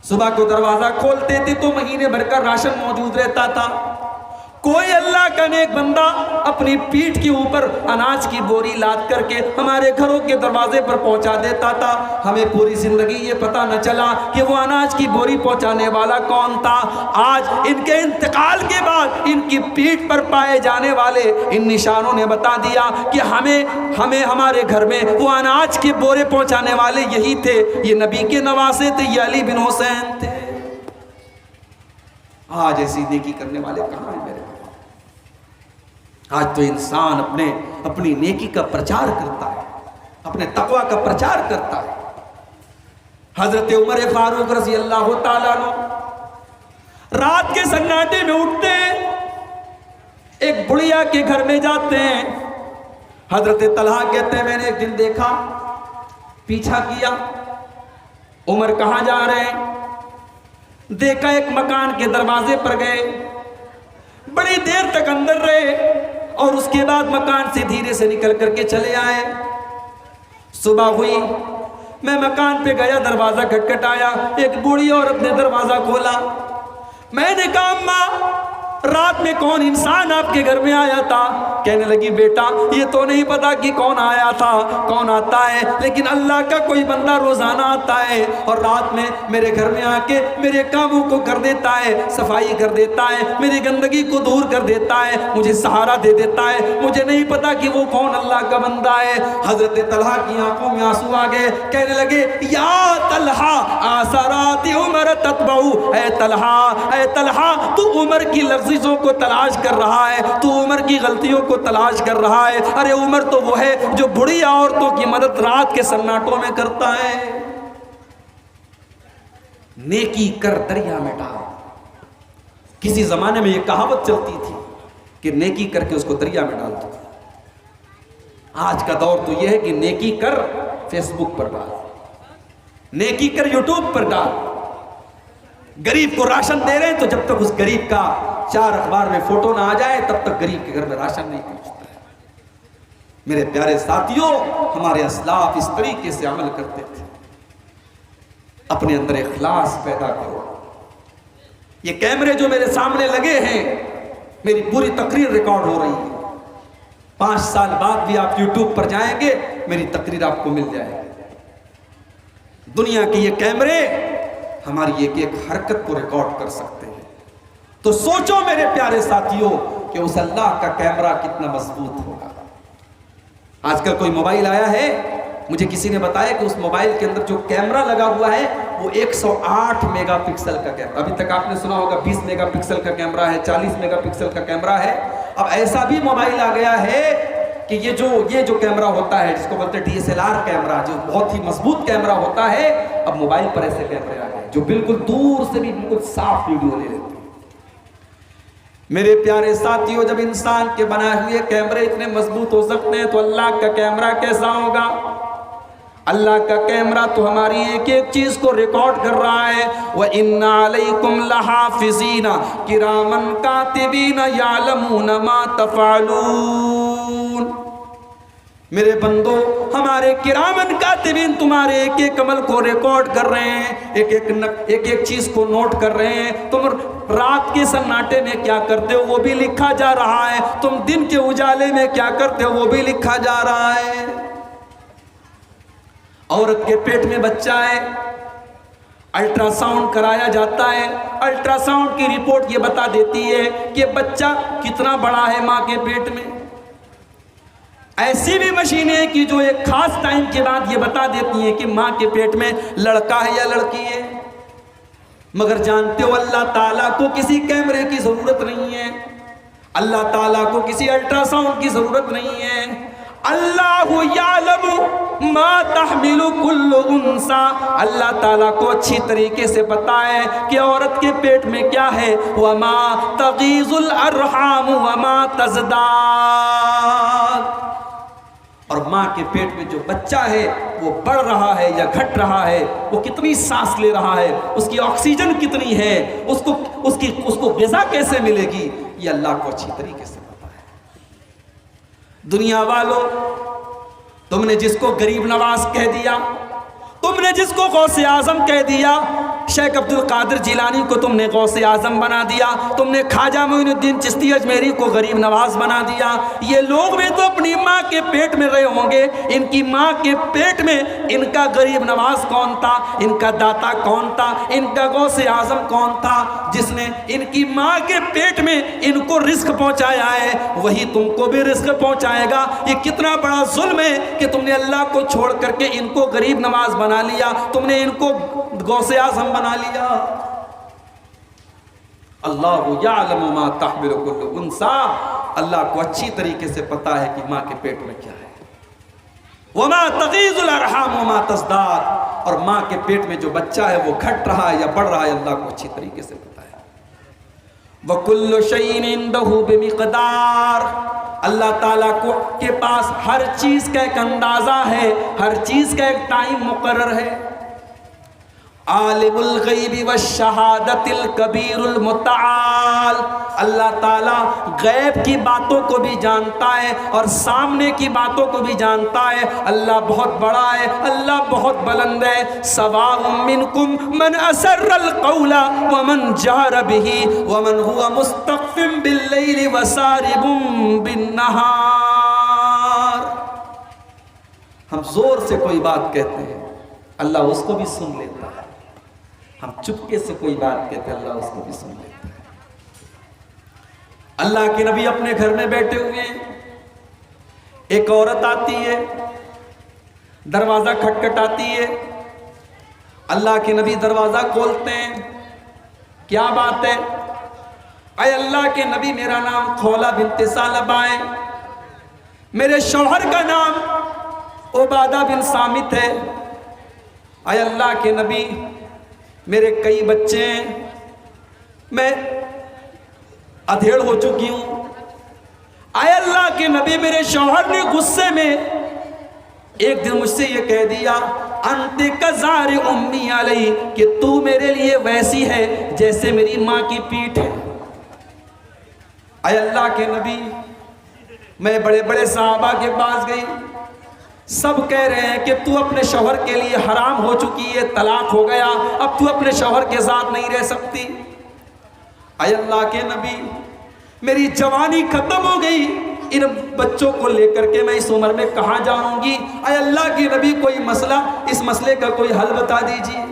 صبح کو دروازہ کھولتے تھے تو مہینے بھر کا راشن موجود رہتا تھا. کوئی اللہ کا نیک بندہ اپنی پیٹھ کے اوپر اناج کی بوری لاد کر کے ہمارے گھروں کے دروازے پر پہنچا دیتا تھا. ہمیں پوری زندگی یہ پتا نہ چلا کہ وہ اناج کی بوری پہنچانے والا کون تھا. آج ان کے انتقال کے بعد ان کی پیٹھ پر پائے جانے والے ان نشانوں نے بتا دیا کہ ہمیں ہمارے گھر میں وہ اناج کے بورے پہنچانے والے یہی تھے. یہ نبی کے نواسے تھے، یہ علی بن حسین تھے. آج ایسی نیکی کرنے والے کہاں ہیں میرے؟ آج تو انسان اپنی نیکی کا پرچار کرتا ہے، اپنے تقوی کا پرچار کرتا ہے. حضرت عمر فاروق رضی اللہ تعالیٰ عنہ رات کے سناٹے میں اٹھتے ہیں، ایک بڑھیا کے گھر میں جاتے ہیں. حضرت طلحہ کہتے ہیں میں نے ایک دن دیکھا، پیچھا کیا، عمر کہاں جا رہے ہیں؟ دیکھا ایک مکان کے دروازے پر گئے، بڑی دیر تک اندر رہے اور اس کے بعد مکان سے دھیرے سے نکل کر کے چلے آئے. صبح ہوئی، میں مکان پہ گیا، دروازہ کھٹکھٹایا، ایک بوڑھی عورت نے دروازہ کھولا. میں نے کہا اماں رات میں کون انسان آپ کے گھر میں آیا تھا؟ کہنے لگی بیٹا یہ تو نہیں پتا کہ کون آیا تھا، کون آتا ہے، لیکن اللہ کا کوئی بندہ روزانہ آتا ہے اور رات میں میرے گھر میں آ کے میرے کاموں کو کر دیتا ہے، صفائی کر دیتا ہے، میری گندگی کو دور کر دیتا ہے، مجھے سہارا دے دیتا ہے. مجھے نہیں پتا کہ وہ کون اللہ کا بندہ ہے. حضرت طلحہ کی آنکھوں میں آنسو آ گئے. کہنے لگے یا طلحہ آثارات عمر تتبعو، اے طلحہ تو عمر کی لفظوں کو تلاش کر رہا ہے، تو عمر کی غلطیوں کو تلاش کر رہا ہے. ارے عمر تو وہ ہے جو بڑی عورتوں کی مدد رات کے سناٹوں میں کرتا ہے. نیکی کر دریا میں ڈال. کسی زمانے میں یہ کہاوت چلتی تھی کہ نیکی کر کے اس کو دریا میں ڈال دو. آج کا دور تو یہ ہے کہ نیکی کر فیس بک پر ڈال، نیکی کر یوٹیوب پر ڈال. غریب کو راشن دے رہے ہیں تو جب تک اس غریب کا 4 اخبار میں فوٹو نہ آ جائے تب تک غریب کے گھر میں راشن نہیں پہنچتا ہے. میرے پیارے ساتھیوں، ہمارے اسلاف اس طریقے سے عمل کرتے تھے. اپنے اندر اخلاص پیدا کرو. یہ کیمرے جو میرے سامنے لگے ہیں، میری پوری تقریر ریکارڈ ہو رہی ہے. 5 سال بعد بھی آپ یوٹیوب پر جائیں گے میری تقریر آپ کو مل جائے گی. دنیا کے یہ کیمرے ہماری ایک ایک حرکت کو ریکارڈ کر سکتے ہیں. تو سوچو میرے پیارے ساتھیوں کہ اس اللہ کا کیمرہ کتنا مضبوط ہوگا. آج کل کوئی موبائل آیا ہے، مجھے کسی نے بتایا کہ اس موبائل کے اندر جو کیمرہ لگا ہوا ہے وہ 108 میگا پکسل کا کیمرہ. ابھی تک آپ نے سنا ہوگا 20 میگا پکسل کا کیمرہ ہے، 40 میگا پکسل کا کیمرہ ہے. اب ایسا بھی موبائل آ گیا ہے کہ یہ جو کیمرہ ہوتا ہے جس کو بولتے ہیں DSLR کیمرہ، جو بہت ہی مضبوط کیمرہ ہوتا ہے، اب موبائل پر ایسے کیمرے آ گئے جو بالکل دور سے بھی بالکل صاف ویڈیو لے لیتے ہیں۔ میرے پیارے ساتھیوں، جب انسان کے بنائے ہوئے کیمرے اتنے مضبوط ہو سکتے ہیں تو اللہ کا کیمرہ کیسا ہوگا؟ اللہ کا کیمرہ تو ہماری ایک ایک چیز کو ریکارڈ کر رہا ہے۔ وَإِنَّ عَلَيْكُمْ لَحَافِظِينَ كِرَامًا كَاتِبِينَ يَعْلَمُونَ مَا تَفْعَلُونَ۔ میرے بندو، ہمارے کرامن کاتبین تمہارے ایک ایک عمل کو ریکارڈ کر رہے ہیں، ایک ایک چیز کو نوٹ کر رہے ہیں۔ تم رات کے سناٹے میں کیا کرتے ہو وہ بھی لکھا جا رہا ہے، تم دن کے اجالے میں کیا کرتے ہو وہ بھی لکھا جا رہا ہے۔ عورت کے پیٹ میں بچہ ہے، الٹرا ساؤنڈ کرایا جاتا ہے، الٹرا ساؤنڈ کی رپورٹ یہ بتا دیتی ہے کہ بچہ کتنا بڑا ہے ماں کے پیٹ میں۔ ایسی بھی مشینیں ہیں کہ جو ایک خاص ٹائم کے بعد یہ بتا دیتی ہیں کہ ماں کے پیٹ میں لڑکا ہے یا لڑکی ہے۔ مگر جانتے ہو اللہ تعالیٰ کو کسی کیمرے کی ضرورت نہیں ہے، اللہ تعالیٰ کو کسی الٹرا ساؤنڈ کی ضرورت نہیں ہے۔ اللہ یعلم ما تحمل کل انثی، اللہ تعالیٰ کو اچھی طریقے سے پتا ہے کہ عورت کے پیٹ میں کیا ہے۔ وما تغیض الارحام وما تزداد، اور ماں کے پیٹ میں جو بچہ ہے وہ بڑھ رہا ہے یا گھٹ رہا ہے، وہ کتنی سانس لے رہا ہے، اس کی آکسیجن کتنی ہے، اس کو غذا کیسے ملے گی، یہ اللہ کو اچھی طریقے سے پتا ہے۔ دنیا والوں، تم نے جس کو غریب نواز کہہ دیا، تم نے جس کو غوث اعظم کہہ دیا، شیخ عبد القادر جیلانی کو تم نے غوث اعظم بنا دیا، تم نے خواجہ معین الدین چشتی اجمیری کو غریب نواز بنا دیا۔ یہ لوگ بھی تو اپنی ماں کے پیٹ میں رہے ہوں گے، ان کی ماں کے پیٹ میں ان کا غریب نواز کون تھا، ان کا داتا کون تھا، ان کا غوث اعظم کون تھا، جس نے ان کی ماں کے پیٹ میں ان کو رزق پہنچایا ہے، وہی تم کو بھی رزق پہنچائے گا۔ یہ کتنا بڑا ظلم ہے کہ تم نے اللہ کو چھوڑ کر کے ان کو غریب نواز بنا لیا، تم نے ان کو غوث اعظم بنا لیا۔ اللہ یعلم ما تحمل کل انثی، اللہ کو اچھی طریقے سے پتا ہے کہ ماں کے پیٹ میں کیا ہے۔ وما تغیض الارحام وما تزداد، اور ماں کے پیٹ میں جو بچہ ہے وہ گھٹ رہا ہے یا بڑھ رہا ہے، اللہ کو اچھی طریقے سے پتا ہے۔ وَكُلُّ شَيْءٍ عِندَهُ بِمِقْدَارٍ، اللہ تعالیٰ کے پاس ہر چیز کا ایک اندازہ ہے، ہر چیز کا ایک ٹائم مقرر ہے۔ عالم الغیب والشہادت الکبیر المتعال، اللہ تعالیٰ غیب کی باتوں کو بھی جانتا ہے اور سامنے کی باتوں کو بھی جانتا ہے۔ اللہ بہت بڑا ہے، اللہ بہت بلند ہے۔ سواء منکم من اسر القول ومن جہر به ومن هو مستخف باللیل وسارب بالنہار۔ ہم زور سے کوئی بات کہتے ہیں، اللہ اس کو بھی سن لیتا ہے۔ ہم چپکے سے کوئی بات کہتے ہیں، اللہ اس کو بھی سن لیتا ہے۔ اللہ کے نبی اپنے گھر میں بیٹھے ہوئے ہیں، ایک عورت آتی ہے، دروازہ کھٹکھٹاتی ہے، اللہ کے نبی دروازہ کھولتے ہیں۔ کیا بات ہے؟ اے اللہ کے نبی، میرا نام خولہ بنت ثعلبہ ہے، میرے شوہر کا نام عبادہ بن صامت ہے۔ اے اللہ کے نبی، میرے کئی بچے ہیں، میں ادھیڑ ہو چکی ہوں۔ اے اللہ کے نبی، میرے شوہر نے غصے میں ایک دن مجھ سے یہ کہہ دیا، انت کزار امی علی، کہ تو میرے لیے ویسی ہے جیسے میری ماں کی پیٹھ ہے۔ اے اللہ کے نبی، میں بڑے بڑے صحابہ کے پاس گئی، سب کہہ رہے ہیں کہ تو اپنے شوہر کے لیے حرام ہو چکی ہے، طلاق ہو گیا، اب تو اپنے شوہر کے ساتھ نہیں رہ سکتی۔ اے اللہ کے نبی، میری جوانی ختم ہو گئی، ان بچوں کو لے کر کے میں اس عمر میں کہاں جاؤں گی؟ اے اللہ کے نبی، کوئی مسئلہ، اس مسئلے کا کوئی حل بتا دیجیے۔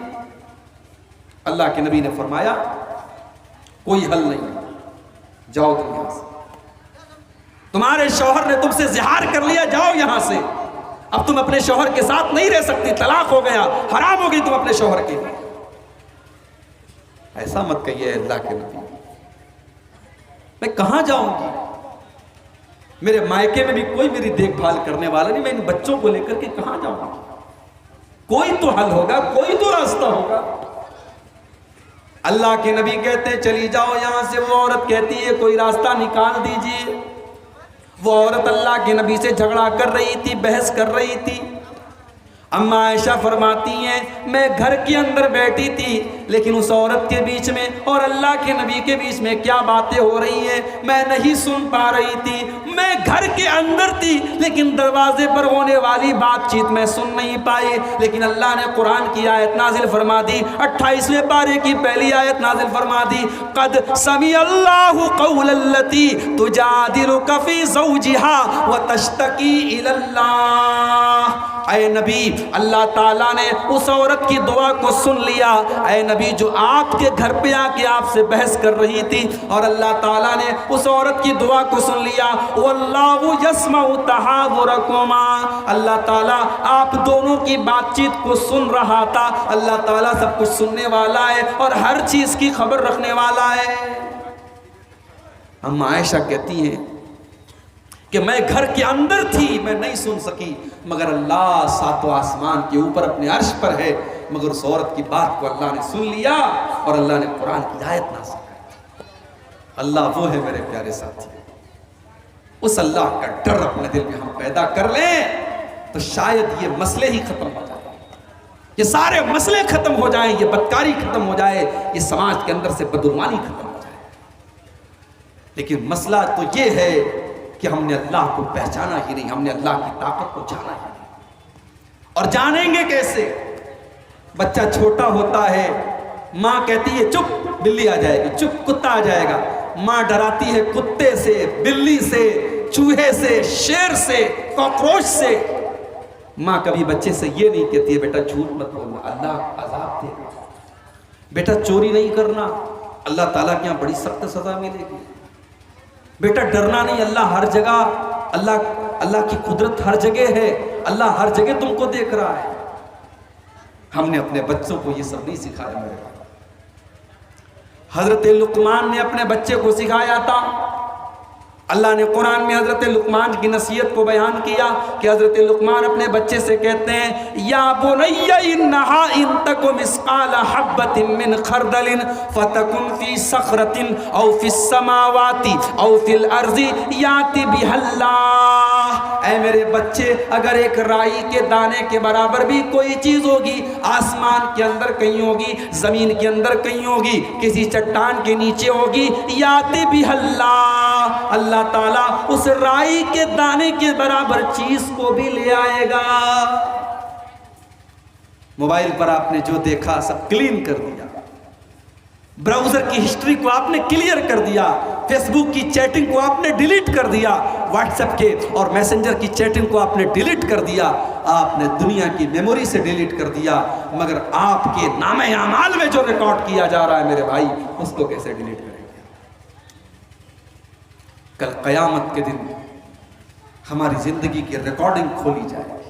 اللہ کے نبی نے فرمایا، کوئی حل نہیں، جاؤ تم یہاں سے، تمہارے شوہر نے تم سے زہار کر لیا، جاؤ یہاں سے، اب تم اپنے شوہر کے ساتھ نہیں رہ سکتی، طلاق ہو گیا، حرام ہو گئی تم اپنے شوہر کے لیے۔ ایسا مت کہیے اللہ کے نبی، میں کہاں جاؤں گی؟ میرے مائکے میں بھی کوئی میری دیکھ بھال کرنے والا نہیں، میں ان بچوں کو لے کر کے کہاں جاؤں؟ کوئی تو حل ہوگا، کوئی تو راستہ ہوگا۔ اللہ کے نبی کہتے ہیں چلی جاؤ یہاں سے۔ وہ عورت کہتی ہے کوئی راستہ نکال دیجئے۔ وہ عورت اللہ کے نبی سے جھگڑا کر رہی تھی، بحث کر رہی تھی۔ اما عائشہ فرماتی ہیں میں گھر کے اندر بیٹھی تھی، لیکن اس عورت کے بیچ میں اور اللہ کے نبی کے بیچ میں کیا باتیں ہو رہی ہیں میں نہیں سن پا رہی تھی۔ میں گھر کے اندر تھی لیکن دروازے پر ہونے والی بات چیت میں سن نہیں پائی، لیکن اللہ نے قرآن کی آیت نازل فرما دی، 28ویں پارے کی پہلی آیت نازل فرما دی، قد سمع اللہ قول التی تجادلک فی زوجها وتشتکی الی اللہ۔ اے نبی، اللہ تعالیٰ نے اس عورت کی دعا کو سن لیا۔ اے نبی، جو آپ کے گھر پہ آ کے آپ سے بحث کر رہی تھی، اور اللہ تعالیٰ نے اس عورت کی دعا کو سن لیا۔ واللہ یسمع تحاورکما، اللہ تعالیٰ آپ دونوں کی بات چیت کو سن رہا تھا۔ اللہ تعالیٰ سب کچھ سننے والا ہے اور ہر چیز کی خبر رکھنے والا ہے۔ اما عائشہ کہتی ہیں کہ میں گھر کے اندر تھی، میں نہیں سن سکی، مگر اللہ ساتوں آسمان کے اوپر اپنے عرش پر ہے، مگر اس عورت کی بات کو اللہ نے سن لیا اور اللہ نے قرآن کی آیت نازل کی۔ اللہ وہ ہے میرے پیارے ساتھی، اس اللہ کا ڈر اپنے دل میں ہم پیدا کر لیں تو شاید یہ مسئلے ہی ختم ہو جائیں، یہ سارے مسئلے ختم ہو جائیں، یہ بدکاری ختم ہو جائے، یہ سماج کے اندر سے بدعنوانی ختم ہو جائے۔ لیکن مسئلہ تو یہ ہے کہ ہم نے اللہ کو پہچانا ہی نہیں، ہم نے اللہ کی طاقت کو جانا ہی نہیں۔ اور جانیں گے کیسے؟ بچہ چھوٹا ہوتا ہے، ماں کہتی ہے چپ بلی آ جائے گی، چپ کتا آ جائے گا، ماں ڈراتی ہے کتے سے، بلی سے، چوہے سے، شیر سے، کاکروچ سے۔ ماں کبھی بچے سے یہ نہیں کہتی ہے بیٹا جھوٹ مت بولنا، اللہ عذاب دے گا، بیٹا چوری نہیں کرنا، اللہ تعالیٰ کے یہاں بڑی سخت سزا ملے گی، بیٹا ڈرنا نہیں، اللہ ہر جگہ، اللہ کی قدرت ہر جگہ ہے، اللہ ہر جگہ تم کو دیکھ رہا ہے۔ ہم نے اپنے بچوں کو یہ سب نہیں سکھایا میرے بھائی۔ حضرت لقمان نے اپنے بچے کو سکھایا تھا۔ اللہ نے قرآن میں حضرت لقمان کی نصیحت کو بیان کیا کہ حضرت لقمان اپنے بچے سے کہتے ہیں یا بنی انہا ان تک مثقال حبۃ من خردل فتکن فی صخرۃ او فی السماوات او فی الارض یاتی بها اللہ۔ اے میرے بچے، اگر ایک رائی کے دانے کے برابر بھی کوئی چیز ہوگی، آسمان کے اندر کہیں ہوگی، زمین کے اندر کہیں ہوگی، کسی چٹان کے نیچے ہوگی، یاتی بها اللہ، اللہ تعالیٰ اس رائی کے دانے کے برابر چیز کو بھی لے آئے گا۔ موبائل پر آپ نے جو دیکھا سب کلین کر دیا، براؤزر کی ہسٹری کو آپ نے کلیئر کر دیا، فیس بک کی چیٹنگ کو آپ نے ڈیلیٹ کر دیا، واٹس ایپ کے اور میسنجر کی چیٹنگ کو آپ نے ڈیلیٹ کر دیا، آپ نے دنیا کی میموری سے ڈیلیٹ کر دیا، مگر آپ کے نام اعمال میں جو ریکارڈ کیا جا رہا ہے میرے بھائی، اس کو کیسے ڈیلیٹ کریں گے؟ کل قیامت کے دن ہماری زندگی کی ریکارڈنگ کھولی جائے گی۔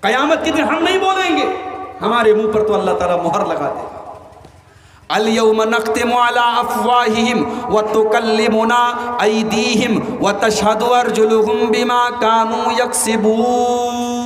قیامت کے دن ہم نہیں بولیں گے، ہمارے منہ پر تو اللہ تعالیٰ مہر لگا دے گا۔ اليوم نختم على افواههم وتكلمنا ايديهم وتشهد ارجلهم بما كانوا يكسبون۔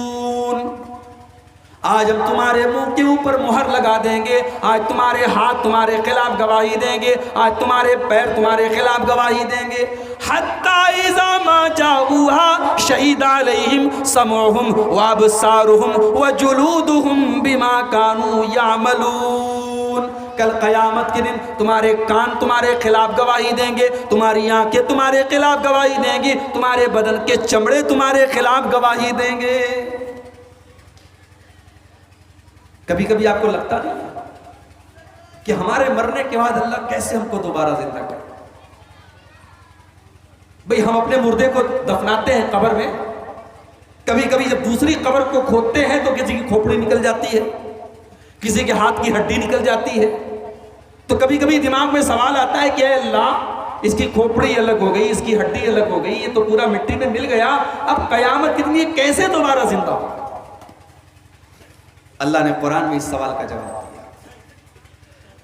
آج ہم تمہارے منہ کے اوپر مہر لگا دیں گے، آج تمہارے ہاتھ تمہارے خلاف گواہی دیں گے، آج تمہارے پیر تمہارے خلاف گواہی دیں گے۔ حتی اذا ما جاؤوها شہید علیہم سمعهم وابصارهم وجلودهم بما كانوا يعملون۔ کل قیامت کے دن تمہارے کان تمہارے خلاف گواہی دیں گے، تمہاری آنکھیں تمہارے خلاف گواہی دیں گی، تمہارے بدن کے چمڑے تمہارے خلاف گواہی دیں گے۔ کبھی کبھی آپ کو لگتا نہیں کہ ہمارے مرنے کے بعد اللہ کیسے ہم کو دوبارہ زندہ کرے؟ بھئی ہم اپنے مردے کو دفناتے ہیں قبر میں، کبھی کبھی جب دوسری قبر کو کھودتے ہیں تو کسی کی کھوپڑی نکل جاتی ہے، کسی کے ہاتھ کی ہڈی نکل جاتی ہے، تو کبھی کبھی دماغ میں سوال آتا ہے کہ اے اللہ، اس کی کھوپڑی الگ ہو گئی، اس کی ہڈی الگ ہو گئی، یہ تو پورا مٹی میں مل گیا، اب قیامت کتنی ہے، کیسے دوبارہ زندہ ہو؟ اللہ نے قرآن میں اس سوال کا جواب دیا۔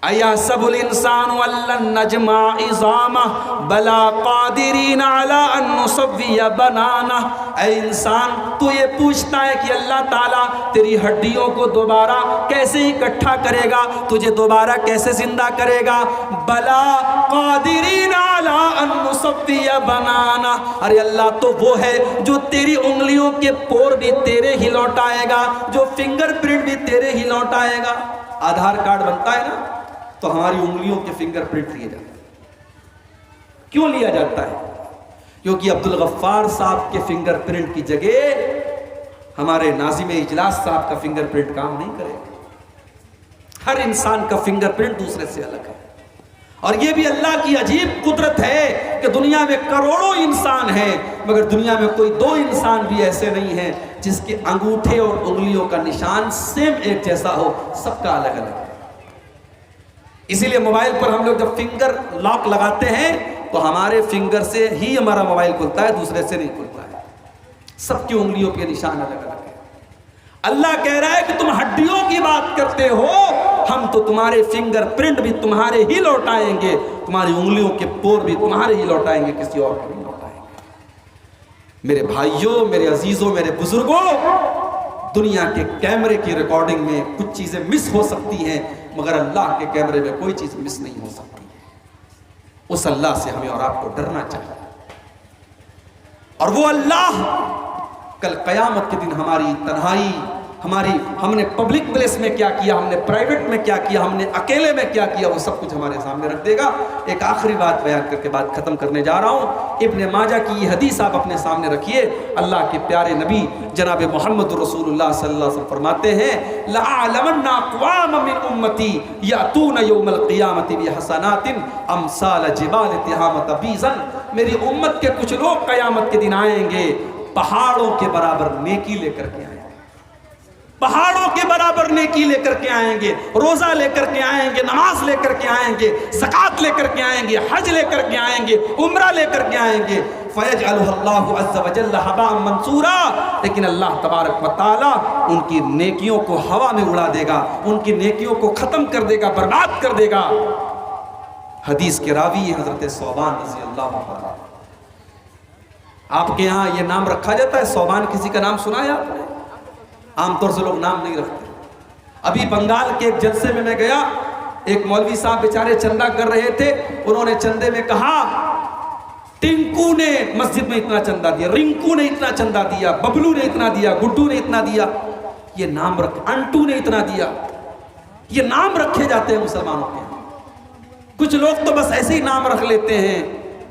أَيَحْسَبُ الْإِنسَانُ أَن لَّن نَّجْمَعَ عِظَامَهُ بَلَىٰ قَادِرِينَ عَلَىٰ أَن نُّسَوِّيَ بَنَانَهُ۔ اے انسان تو یہ پوچھتا ہے کہ اللہ تعالیٰ تیری ہڈیوں کو دوبارہ کیسے اکٹھا کرے گا، تجھے دوبارہ کیسے زندہ کرے گا؟ بَلَىٰ قَادِرِينَ عَلَىٰ أَن نُّسَوِّيَ بَنَانَهُ، ارے اللہ تو وہ ہے جو تیری انگلیوں کے پور بھی تیرے ہی لوٹائے گا، جو فنگر پرنٹ بھی تیرے ہی لوٹائے گا۔ آدھار کارڈ بنتا ہے نا تو ہماری انگلیوں کے فنگر پرنٹ لیے جاتے ہیں۔ کیوں لیا جاتا ہے؟ کیونکہ عبدالغفار صاحب کے فنگر پرنٹ کی جگہ ہمارے ناظم اجلاس صاحب کا فنگر پرنٹ کام نہیں کرے گا۔ ہر انسان کا فنگر پرنٹ دوسرے سے الگ ہے، اور یہ بھی اللہ کی عجیب قدرت ہے کہ دنیا میں کروڑوں انسان ہیں، مگر دنیا میں کوئی دو انسان بھی ایسے نہیں ہیں جس کے انگوٹھے اور انگلیوں کا نشان سیم ایک جیسا ہو، سب کا الگ الگ ہے۔ اسی لیے موبائل پر ہم لوگ جب فنگر لاک لگاتے ہیں تو ہمارے فنگر سے ہی ہمارا موبائل کھلتا ہے، دوسرے سے نہیں کھلتا ہے۔ سب کی انگلیوں کے نشان الگ الگ ہے۔ اللہ کہہ رہا ہے کہ تم ہڈیوں کی بات کرتے ہو، ہم تو تمہارے فنگر پرنٹ بھی تمہارے ہی لوٹائیں گے، تمہاری انگلیوں کے پور بھی تمہارے ہی لوٹائیں گے، کسی اور کو نہیں لوٹائیں گے۔ میرے بھائیوں، میرے عزیزوں، میرے بزرگوں، دنیا کے کیمرے کی ریکارڈنگ میں کچھ چیزیں مس ہو سکتی ہیں، مگر اللہ کے کیمرے میں کوئی چیز مس نہیں ہو سکتی۔ اس اللہ سے ہمیں اور آپ کو ڈرنا چاہیے، اور وہ اللہ کل قیامت کے دن ہماری تنہائی، ہم نے پبلک پلیس میں کیا کیا، ہم نے پرائیویٹ میں کیا کیا، ہم نے اکیلے میں کیا کیا، وہ سب کچھ ہمارے سامنے رکھ دے گا۔ ایک آخری بات بیان کر کے بات ختم کرنے جا رہا ہوں۔ ابن ماجہ کی یہ حدیث آپ اپنے سامنے رکھیے۔ اللہ کے پیارے نبی جناب محمد رسول اللہ صلی اللہ علیہ وسلم فرماتے ہیں لَأَعْلَمَنَّ أَقْوَامًا مِّنْ أُمَّتِي يَأْتُونَ يَوْمَ الْقِيَامَةِ بِحَسَنَاتٍ أَمْثَالَ جِبَالِ تِهَامَةَ بِيضًا، میری امت کے کچھ لوگ قیامت کے دن آئیں گے پہاڑوں کے برابر نیکی لے کر کے آئیں گے، پہاڑوں کے برابر نیکی لے کر کے آئیں گے، روزہ لے کر کے آئیں گے، نماز لے کر کے آئیں گے، زکوٰۃ لے کر کے آئیں گے، حج لے کر کے آئیں گے، عمرہ لے کر کے آئیں گے، فَيَجْعَلُهُ اللَّهُ عَزَّ وَجَلَّ هَبَاءً مَنْثُورًا، لیکن اللہ تبارک و تعالیٰ ان کی نیکیوں کو ہوا میں اڑا دے گا، ان کی نیکیوں کو ختم کر دے گا، برباد کر دے گا۔ حدیث کے راوی حضرت ثوبان رضی اللہ عنہ۔ آپ کے ہاں یہ نام رکھا جاتا ہے ثوبان؟ کسی کا نام سنا ہے آپ نے؟ عام طور سے لوگ نام نہیں رکھتے۔ ابھی بنگال کے ایک جلسے میں گیا، ایک مولوی صاحب بیچارے چندہ کر رہے تھے، انہوں نے چندے میں کہا ٹنکو نے مسجد میں اتنا چندہ دیا، رنکو نے اتنا چندہ دیا، ببلو نے اتنا دیا، گڈو نے اتنا دیا، یہ نام انٹو نے اتنا دیا۔ یہ نام رکھے جاتے ہیں مسلمانوں کے۔ کچھ لوگ تو بس ایسے ہی نام رکھ لیتے ہیں۔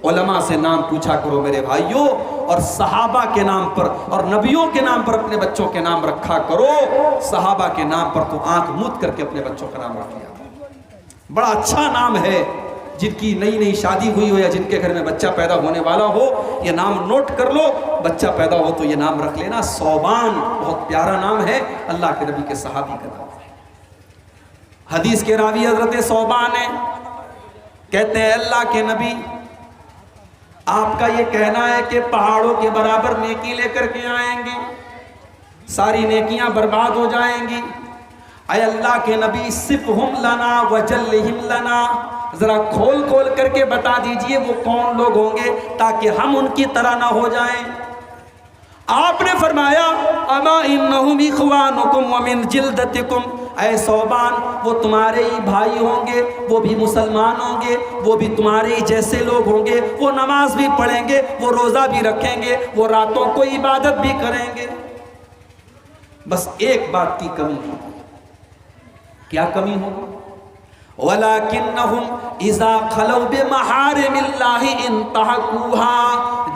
علماء سے نام پوچھا کرو میرے بھائیوں، اور صحابہ کے نام پر اور نبیوں کے نام پر اپنے بچوں کے نام رکھا کرو۔ صحابہ کے نام پر تو آنکھ موند کر کے اپنے بچوں کا نام رکھ لیا۔ بڑا اچھا نام ہے، جن کی نئی نئی شادی ہوئی ہو یا جن کے گھر میں بچہ پیدا ہونے والا ہو، یہ نام نوٹ کر لو، بچہ پیدا ہو تو یہ نام رکھ لینا، ثوبان بہت پیارا نام ہے، اللہ کے نبی کے صحابی کا نام ہے۔ حدیث کے راوی حضرت ثوبان ہیں، کہتے ہیں اللہ کے نبی آپ کا یہ کہنا ہے کہ پہاڑوں کے برابر نیکی لے کر کے آئیں گے، ساری نیکیاں برباد ہو جائیں گی۔ اے اللہ کے نبی صفہم لنا وجلہم لنا، ذرا کھول کھول کر کے بتا دیجئے وہ کون لوگ ہوں گے تاکہ ہم ان کی طرح نہ ہو جائیں۔ آپ نے فرمایا اما انہم اخوانکم ومن جلدتکم، اے ثوبان وہ تمہارے ہی بھائی ہوں گے، وہ بھی مسلمان ہوں گے، وہ بھی تمہارے ہی جیسے لوگ ہوں گے، وہ نماز بھی پڑھیں گے، وہ روزہ بھی رکھیں گے، وہ راتوں کو عبادت بھی کریں گے۔ بس ایک بات کی کمی ہوگی۔ کیا کمی ہوگی؟ وَلَكِنَّهُمْ إِذَا خَلَوْا بِمَحَارِمِ اللَّهِ انْتَهَكُوهَا،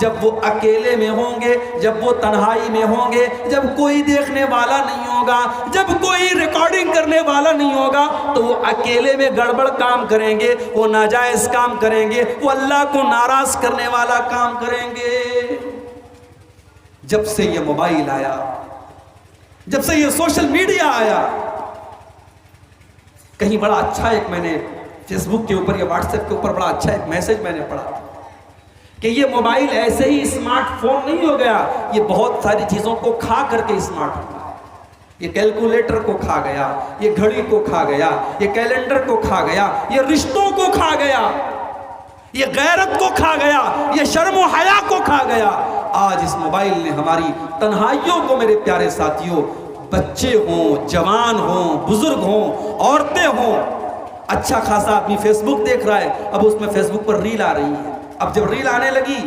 جب وہ اکیلے میں ہوں گے، جب وہ تنہائی میں ہوں گے، جب کوئی دیکھنے والا نہیں ہوگا، جب کوئی ریکارڈنگ کرنے والا نہیں ہوگا، تو وہ اکیلے میں گڑبڑ کام کریں گے، وہ ناجائز کام کریں گے، وہ اللہ کو ناراض کرنے والا کام کریں گے۔ جب سے یہ موبائل آیا، جب سے یہ سوشل میڈیا آیا، کہیں بڑا اچھا ایک میں نے فیس بک کے اوپر یا واٹس ایپ کے اوپر بڑا اچھا ایک میسج میں نے پڑھا تھا کہ یہ موبائل ایسے ہی اسمارٹ فون نہیں ہو گیا، یہ بہت ساری چیزوں کو کھا کر کے اسمارٹ ہو گیا۔ یہ کیلکولیٹر کو کھا گیا، یہ گھڑی کو کھا گیا، یہ کیلنڈر کو کھا گیا، یہ رشتوں کو کھا گیا، یہ غیرت کو کھا گیا، یہ شرم و حیا کو کھا گیا۔ آج اس موبائل نے ہماری تنہائیوں کو میرے پیارے ساتھیوں، بچے ہوں، جوان ہوں، بزرگ ہوں، عورتیں ہوں، اچھا خاصا آدمی فیس بک دیکھ رہا ہے، اب اس میں فیس بک پر ریل آ رہی ہے، اب جب ریل آنے لگی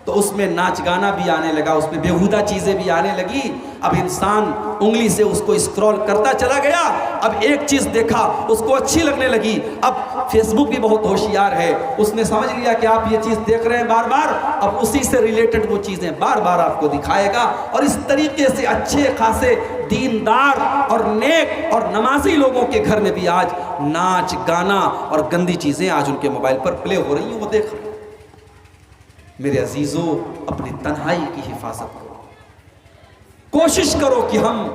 تو اس میں ناچ گانا بھی آنے لگا، اس میں بیہودہ چیزیں بھی آنے لگی۔ اب انسان انگلی سے اس کو اسکرول کرتا چلا گیا، اب ایک چیز دیکھا اس کو اچھی لگنے لگی۔ اب فیس بک بھی بہت ہوشیار ہے، اس نے سمجھ لیا کہ آپ یہ چیز دیکھ رہے ہیں بار بار، اب اسی سے ریلیٹڈ وہ چیزیں بار بار آپ کو دکھائے گا، اور اس طریقے سے اچھے خاصے دیندار اور نیک اور نمازی لوگوں کے گھر میں بھی آج ناچ گانا اور گندی چیزیں آج ان کے موبائل پر پلے ہو رہی ہیں، وہ دیکھ رہے ہیں۔ میرے عزیزوں، اپنی تنہائی کی حفاظت کرو، کوشش کرو کہ ہم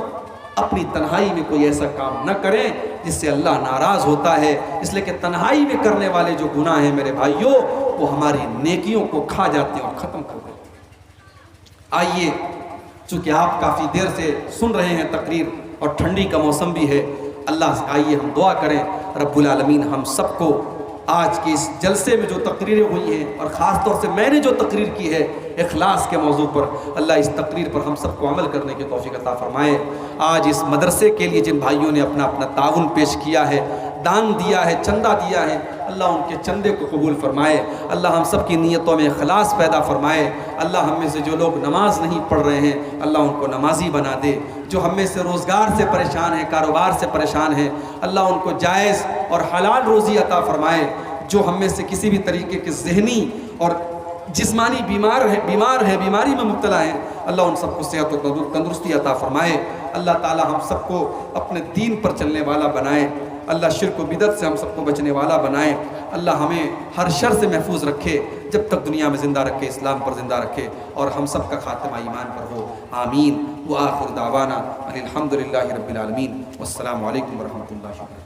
اپنی تنہائی میں کوئی ایسا کام نہ کریں جس سے اللہ ناراض ہوتا ہے، اس لیے کہ تنہائی میں کرنے والے جو گناہ ہیں میرے بھائیوں، وہ ہماری نیکیوں کو کھا جاتے ہیں اور ختم کر دیتے ہیں۔ آئیے، چونکہ آپ کافی دیر سے سن رہے ہیں تقریر اور ٹھنڈی کا موسم بھی ہے، اللہ سے آئیے ہم دعا کریں رب العالمین ہم سب کو آج کے اس جلسے میں جو تقریریں ہوئی ہیں، اور خاص طور سے میں نے جو تقریر کی ہے اخلاص کے موضوع پر، اللہ اس تقریر پر ہم سب کو عمل کرنے کی توفیق عطا فرمائے۔ آج اس مدرسے کے لیے جن بھائیوں نے اپنا اپنا تعاون پیش کیا ہے، دان دیا ہے، چندہ دیا ہے، اللہ ان کے چندے کو قبول فرمائے، اللہ ہم سب کی نیتوں میں اخلاص پیدا فرمائے، اللہ ہم میں سے جو لوگ نماز نہیں پڑھ رہے ہیں اللہ ان کو نمازی بنا دے، جو ہم میں سے روزگار سے پریشان ہیں، کاروبار سے پریشان ہیں، اللہ ان کو جائز اور حلال روزی عطا فرمائے، جو ہم میں سے کسی بھی طریقے کے ذہنی اور جسمانی بیماری میں مبتلا ہیں، اللہ ان سب کو صحت و تندرستی عطا فرمائے، اللہ تعالی ہم سب کو اپنے دین پر چلنے والا بنائے، اللہ شرک و بدعت سے ہم سب کو بچنے والا بنائے، اللہ ہمیں ہر شر سے محفوظ رکھے، جب تک دنیا میں زندہ رکھے، اسلام پر زندہ رکھے، اور ہم سب کا خاتمہ ایمان پر ہو، آمین۔ وآخر دعوانا الحمدللہ رب العالمین، والسلام علیکم ورحمۃ اللہ وبرکاتہ۔